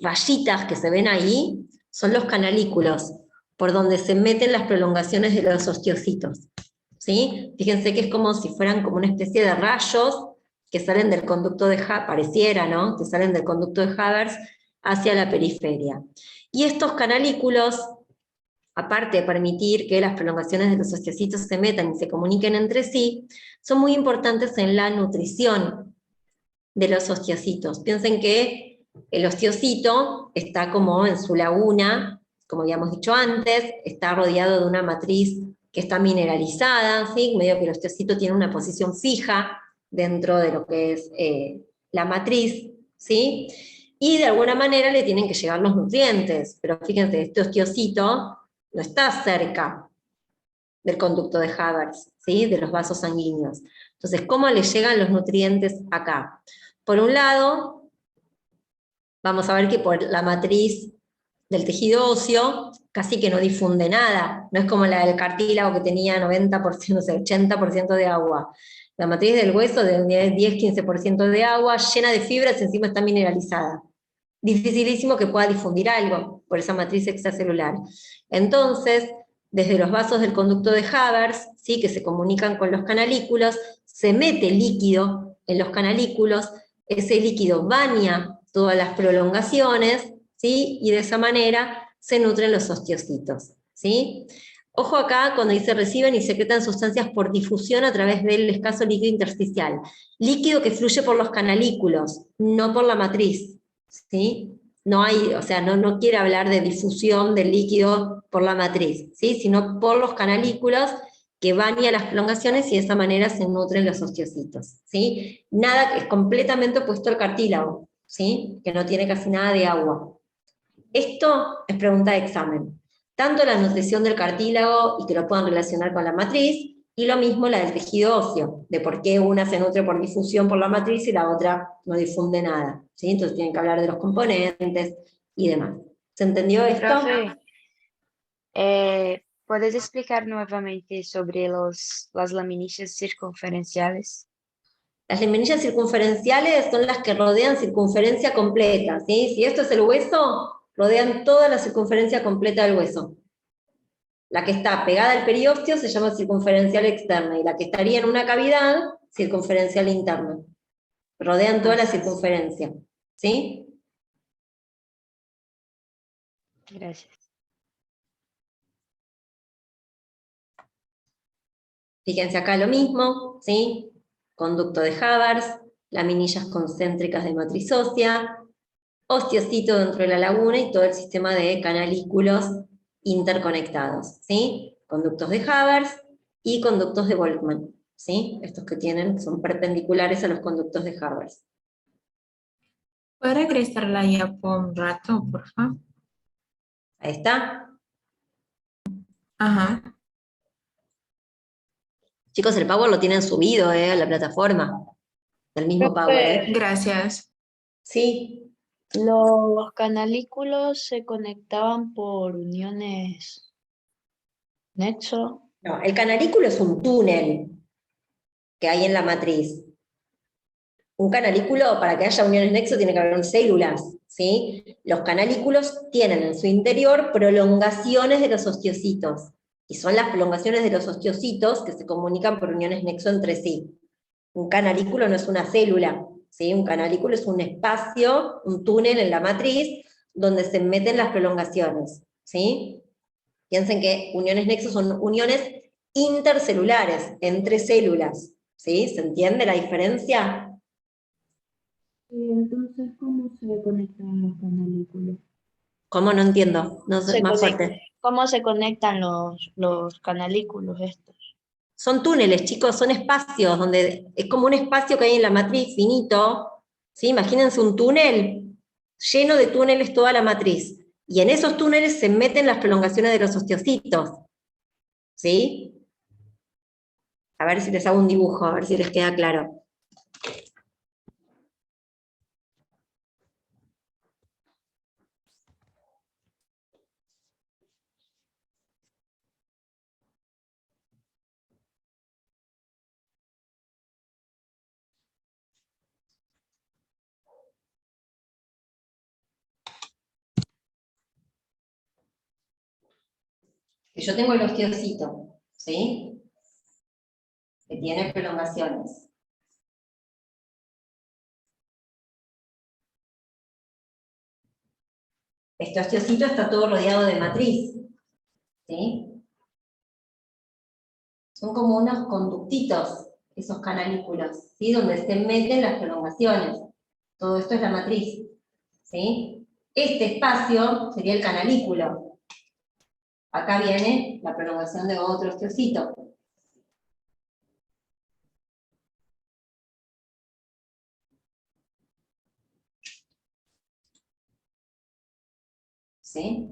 rayitas que se ven ahí son los canalículos, por donde se meten las prolongaciones de los osteocitos. ¿Sí? Fíjense que es como si fueran como una especie de rayos que salen del conducto de Haber, pareciera, ¿no? Que salen del conducto de Haber hacia la periferia. Y estos canalículos, aparte de permitir que las prolongaciones de los osteocitos se metan y se comuniquen entre sí, son muy importantes en la nutrición de los osteocitos. Piensen que el osteocito está como en su laguna, como habíamos dicho antes, está rodeado de una matriz que está mineralizada, ¿sí? Medio que el osteocito tiene una posición fija dentro de lo que es la matriz, ¿sí? Y de alguna manera le tienen que llegar los nutrientes, pero fíjense, este osteocito no está cerca del conducto de Haber, ¿sí? De los vasos sanguíneos. Entonces, ¿cómo le llegan los nutrientes acá? Por un lado, vamos a ver que por la matriz del tejido óseo casi que no difunde nada, no es como la del cartílago que tenía 90%, no sé, 80% de agua. La matriz del hueso de 10-15% de agua, llena de fibras, encima está mineralizada. Dificilísimo que pueda difundir algo por esa matriz extracelular. Entonces, desde los vasos del conducto de Haber, ¿sí? Que se comunican con los canalículos, se mete líquido en los canalículos, ese líquido baña todas las prolongaciones, ¿sí? Y de esa manera se nutren los osteocitos, ¿sí? Ojo acá cuando dice reciben y secretan sustancias por difusión a través del escaso líquido intersticial. Líquido que fluye por los canalículos, no por la matriz, ¿sí? No hay, o sea, no quiere hablar de difusión del líquido por la matriz, ¿sí? Sino por los canalículos que baña las prolongaciones y de esa manera se nutren los osteocitos, ¿sí? Nada, es completamente opuesto al cartílago, ¿sí? Que no tiene casi nada de agua. Esto es pregunta de examen. Tanto la nutrición del cartílago y que lo puedan relacionar con la matriz, y lo mismo la del tejido óseo, de por qué una se nutre por difusión por la matriz y la otra no difunde nada, ¿sí? Entonces tienen que hablar de los componentes y demás. ¿Se entendió esto? Profe, ¿puedes explicar nuevamente sobre las laminillas circunferenciales? Las laminillas circunferenciales son las que rodean circunferencia completa, ¿sí? Si esto es el hueso, rodean toda la circunferencia completa del hueso. La que está pegada al periósteo se llama circunferencial externa, y la que estaría en una cavidad, circunferencial interna. Rodean toda la circunferencia, ¿sí? Gracias. Fíjense acá lo mismo, ¿sí? Conducto de Haber's, laminillas concéntricas de matriz ósea, osteocito dentro de la laguna y todo el sistema de canalículos interconectados, ¿sí? Conductos de Haber's y conductos de Volkmann, ¿sí? Estos que son perpendiculares a los conductos de Haber's. ¿Puede regresarla ya por un rato, por favor? Ahí está. Ajá. Chicos, el Power lo tienen subido, a la plataforma. El mismo Power, Gracias. Sí. Los canalículos se conectaban por uniones nexo. No, el canalículo es un túnel que hay en la matriz. Un canalículo, para que haya uniones nexo, tiene que haber células, ¿sí? Los canalículos tienen en su interior prolongaciones de los osteocitos, y son las prolongaciones de los osteocitos que se comunican por uniones nexo entre sí. Un canalículo no es una célula, ¿sí? Un canalículo es un espacio, un túnel en la matriz, donde se meten las prolongaciones, ¿sí? Piensen que uniones nexo son uniones intercelulares, entre células, ¿sí? ¿Se entiende la diferencia? Y entonces, ¿cómo se conectan los canalículos? ¿Cómo? No entiendo, no sé, más fuerte. ¿Cómo se conectan los canalículos estos? Son túneles, chicos, son espacios, donde es como un espacio que hay en la matriz finito, ¿sí? Imagínense un túnel lleno de túneles toda la matriz, y en esos túneles se meten las prolongaciones de los osteocitos, ¿sí? A ver si les hago un dibujo, a ver si les queda claro. Que yo tengo el osteocito, ¿sí? Que tiene prolongaciones. Este osteocito está todo rodeado de matriz, ¿sí? Son como unos conductitos, esos canalículos, ¿sí? Donde se meten las prolongaciones. Todo esto es la matriz, ¿sí? Este espacio sería el canalículo. Acá viene la prolongación de otro osteocito. ¿Sí?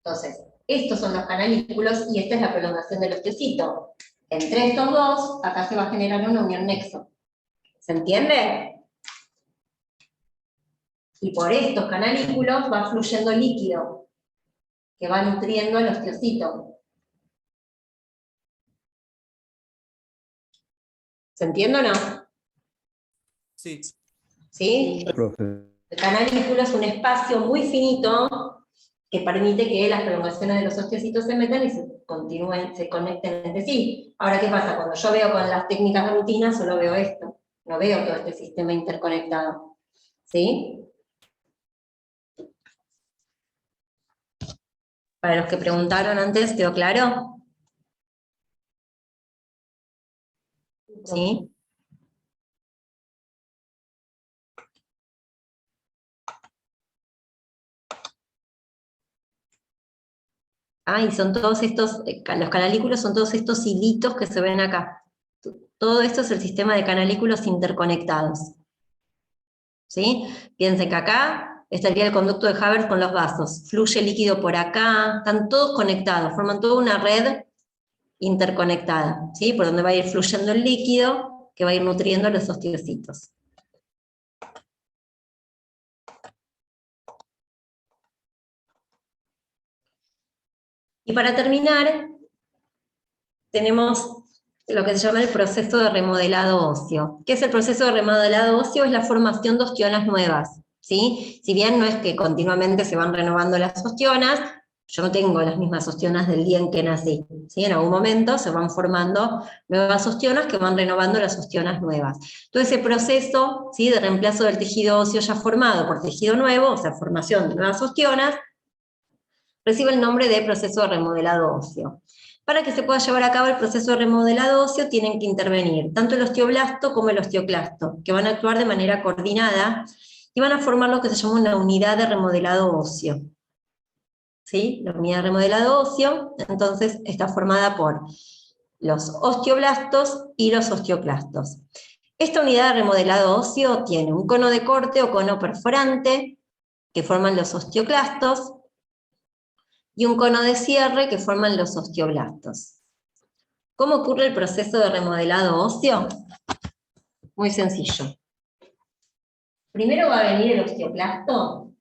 Entonces, estos son los canalículos y esta es la prolongación del osteocito. Entre estos dos, acá se va a generar una unión nexo. ¿Se entiende? Y por estos canalículos va fluyendo líquido, que va nutriendo el osteocito. ¿Se entiende o no? Sí. ¿Sí? Profe. El canalículo es un espacio muy finito que permite que las prolongaciones de los osteocitos se metan y se conecten entre sí. Ahora, ¿qué pasa? Cuando yo veo con las técnicas de rutina, solo veo esto. No veo todo este sistema interconectado. ¿Sí? Para los que preguntaron antes, ¿quedó claro? ¿Sí? Ah, y son todos estos, los canalículos son todos estos hilitos que se ven acá. Todo esto es el sistema de canalículos interconectados. ¿Sí? Piensen que acá estaría el conducto de Haber's con los vasos. Fluye líquido por acá, están todos conectados, forman toda una red interconectada, ¿sí? Por donde va a ir fluyendo el líquido que va a ir nutriendo los osteocitos. Y para terminar, tenemos lo que se llama el proceso de remodelado óseo. ¿Qué es el proceso de remodelado óseo? Es la formación de ostionas nuevas, ¿sí? Si bien no es que continuamente se van renovando las ostionas, yo no tengo las mismas ostionas del día en que nací, ¿sí? En algún momento se van formando nuevas ostionas que van renovando las ostionas nuevas. Todo ese proceso, ¿sí?, de reemplazo del tejido óseo ya formado por tejido nuevo, o sea, formación de nuevas ostionas, recibe el nombre de proceso de remodelado óseo. Para que se pueda llevar a cabo el proceso de remodelado óseo tienen que intervenir tanto el osteoblasto como el osteoclasto, que van a actuar de manera coordinada y van a formar lo que se llama una unidad de remodelado óseo. ¿Sí? La unidad de remodelado óseo, entonces, está formada por los osteoblastos y los osteoclastos. Esta unidad de remodelado óseo tiene un cono de corte o cono perforante, que forman los osteoclastos, y un cono de cierre que forman los osteoblastos. ¿Cómo ocurre el proceso de remodelado óseo? Muy sencillo. Primero va a venir el osteoclasto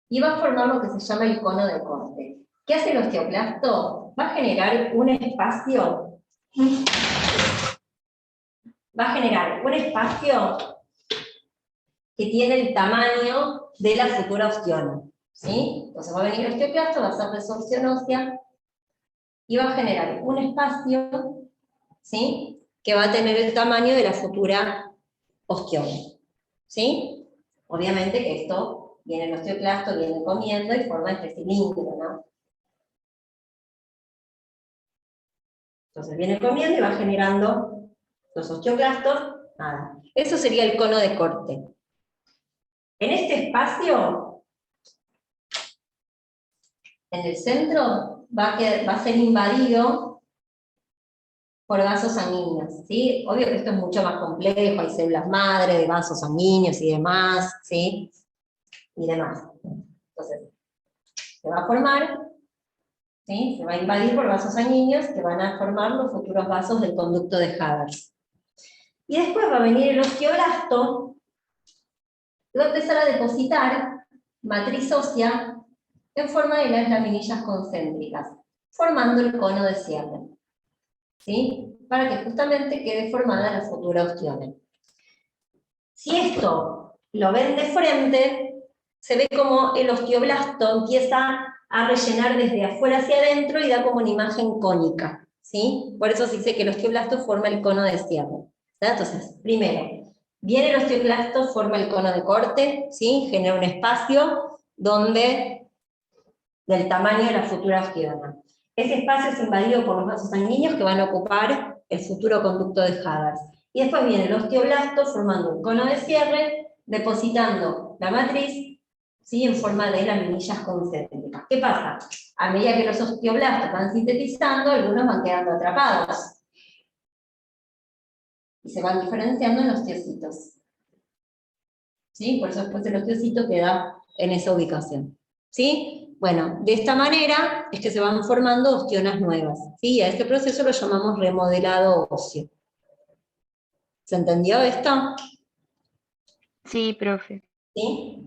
y va a formar lo que se llama el cono de corte. ¿Qué hace el osteoclasto? Va a generar un espacio. Va a generar un espacio que tiene el tamaño de la futura ostiona. ¿Sí? Entonces va a venir el osteoclasto, va a hacer resorción ósea y va a generar un espacio, ¿sí?, que va a tener el tamaño de la futura ostiona. ¿Sí? Obviamente que esto viene el osteoclasto, viene comiendo y forma este cilindro, ¿no? Entonces viene comiendo y va generando los osteoclastos, nada. Eso sería el cono de corte. En este espacio, en el centro, va a ser invadido por vasos sanguíneos, ¿sí? Obvio que esto es mucho más complejo, hay células madre de vasos sanguíneos y demás, ¿sí? Y demás. Entonces, se va a formar, ¿sí?, se va a invadir por vasos sanguíneos que van a formar los futuros vasos del conducto de Havers. Y después va a venir el osteoblasto, y va a empezar a depositar matriz ósea en forma de las laminillas concéntricas, formando el cono de cierre, ¿sí?, para que justamente quede formada la futura ostiona. Si esto lo ven de frente, se ve como el osteoblasto empieza a rellenar desde afuera hacia adentro y da como una imagen cónica, ¿sí? Por eso se dice que el osteoblasto forma el cono de cierre. ¿Sí? Entonces, primero, viene el osteoclasto, forma el cono de corte, ¿sí?, genera un espacio donde, del tamaño de la futura ostiona. Ese espacio es invadido por los vasos sanguíneos que van a ocupar el futuro conducto de Havers. Y después viene el osteoblasto formando un cono de cierre, depositando la matriz, ¿sí?, en forma de laminillas concéntricas. ¿Qué pasa? A medida que los osteoblastos van sintetizando, algunos van quedando atrapados. Y se van diferenciando en los osteocitos. ¿Sí? Por eso después el osteocito queda en esa ubicación. ¿Sí? Bueno, de esta manera es que se van formando ostionas nuevas. ¿Sí? A este proceso lo llamamos remodelado óseo. ¿Se entendió esto? Sí, profe. ¿Sí?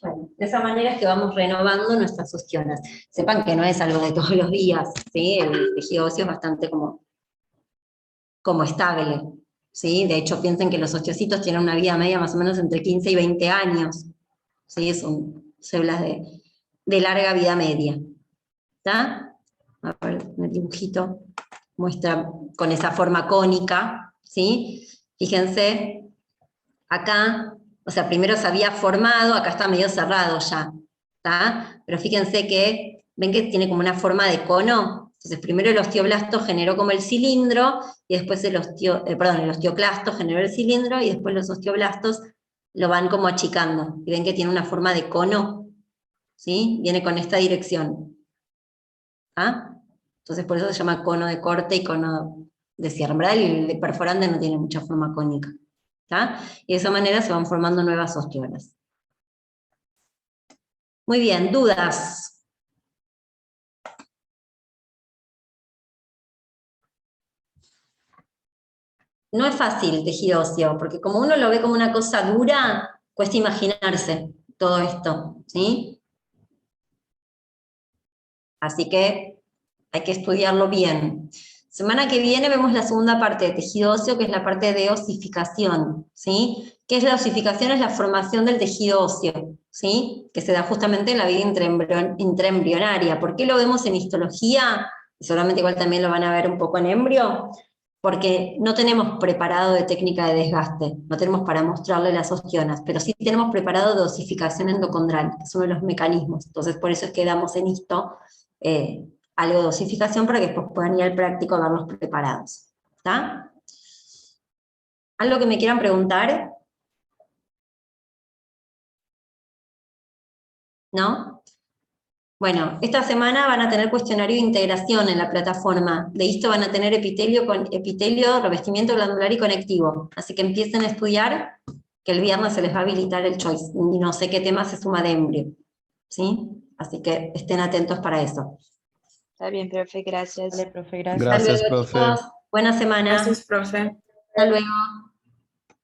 Bueno, de esa manera es que vamos renovando nuestras ostionas. Sepan que no es algo de todos los días, ¿sí? El tejido óseo es bastante como estable, ¿sí? De hecho, piensen que los osteocitos tienen una vida media más o menos entre 15 y 20 años, ¿sí? Son células de larga vida media. ¿Está? A ver, el dibujito muestra con esa forma cónica, ¿sí? Fíjense, acá, o sea, primero se había formado, acá está medio cerrado ya, ¿está? Pero fíjense que, ¿ven que tiene como una forma de cono? Entonces primero el osteoblasto generó como el cilindro, y después el osteoclasto generó el cilindro, y después los osteoblastos lo van como achicando. Y ven que tiene una forma de cono, ¿sí? Viene con esta dirección. ¿Ah? Entonces por eso se llama cono de corte y cono de cierre. En verdad el de perforante no tiene mucha forma cónica. ¿Tá? Y de esa manera se van formando nuevas ostionas. Muy bien, ¿dudas? No es fácil el tejido óseo, porque como uno lo ve como una cosa dura, cuesta imaginarse todo esto, ¿sí? Así que hay que estudiarlo bien. Semana que viene vemos la segunda parte de tejido óseo, que es la parte de osificación, ¿sí? ¿Qué es la osificación? Es la formación del tejido óseo, ¿sí? Que se da justamente en la vida intraembrionaria. ¿Por qué lo vemos en histología? Y seguramente igual también lo van a ver un poco en embrio, porque no tenemos preparado de técnica de desgaste, no tenemos para mostrarle las ostionas, pero sí tenemos preparado de osificación endocondral, que es uno de los mecanismos. Entonces por eso es que damos en histo algo de osificación para que después puedan ir al práctico a verlos preparados. ¿Está? ¿Algo que me quieran preguntar? ¿No? Bueno, esta semana van a tener cuestionario de integración en la plataforma. De esto van a tener epitelio, revestimiento glandular y conectivo. Así que empiecen a estudiar, que el viernes se les va a habilitar el choice. Y no sé qué tema se suma de embrio. ¿Sí? Así que estén atentos para eso. Está bien, profe, gracias. Vale, profe, gracias. Hasta Gracias, luego, profe. chicos. Buena semana. Gracias, profe. Hasta luego.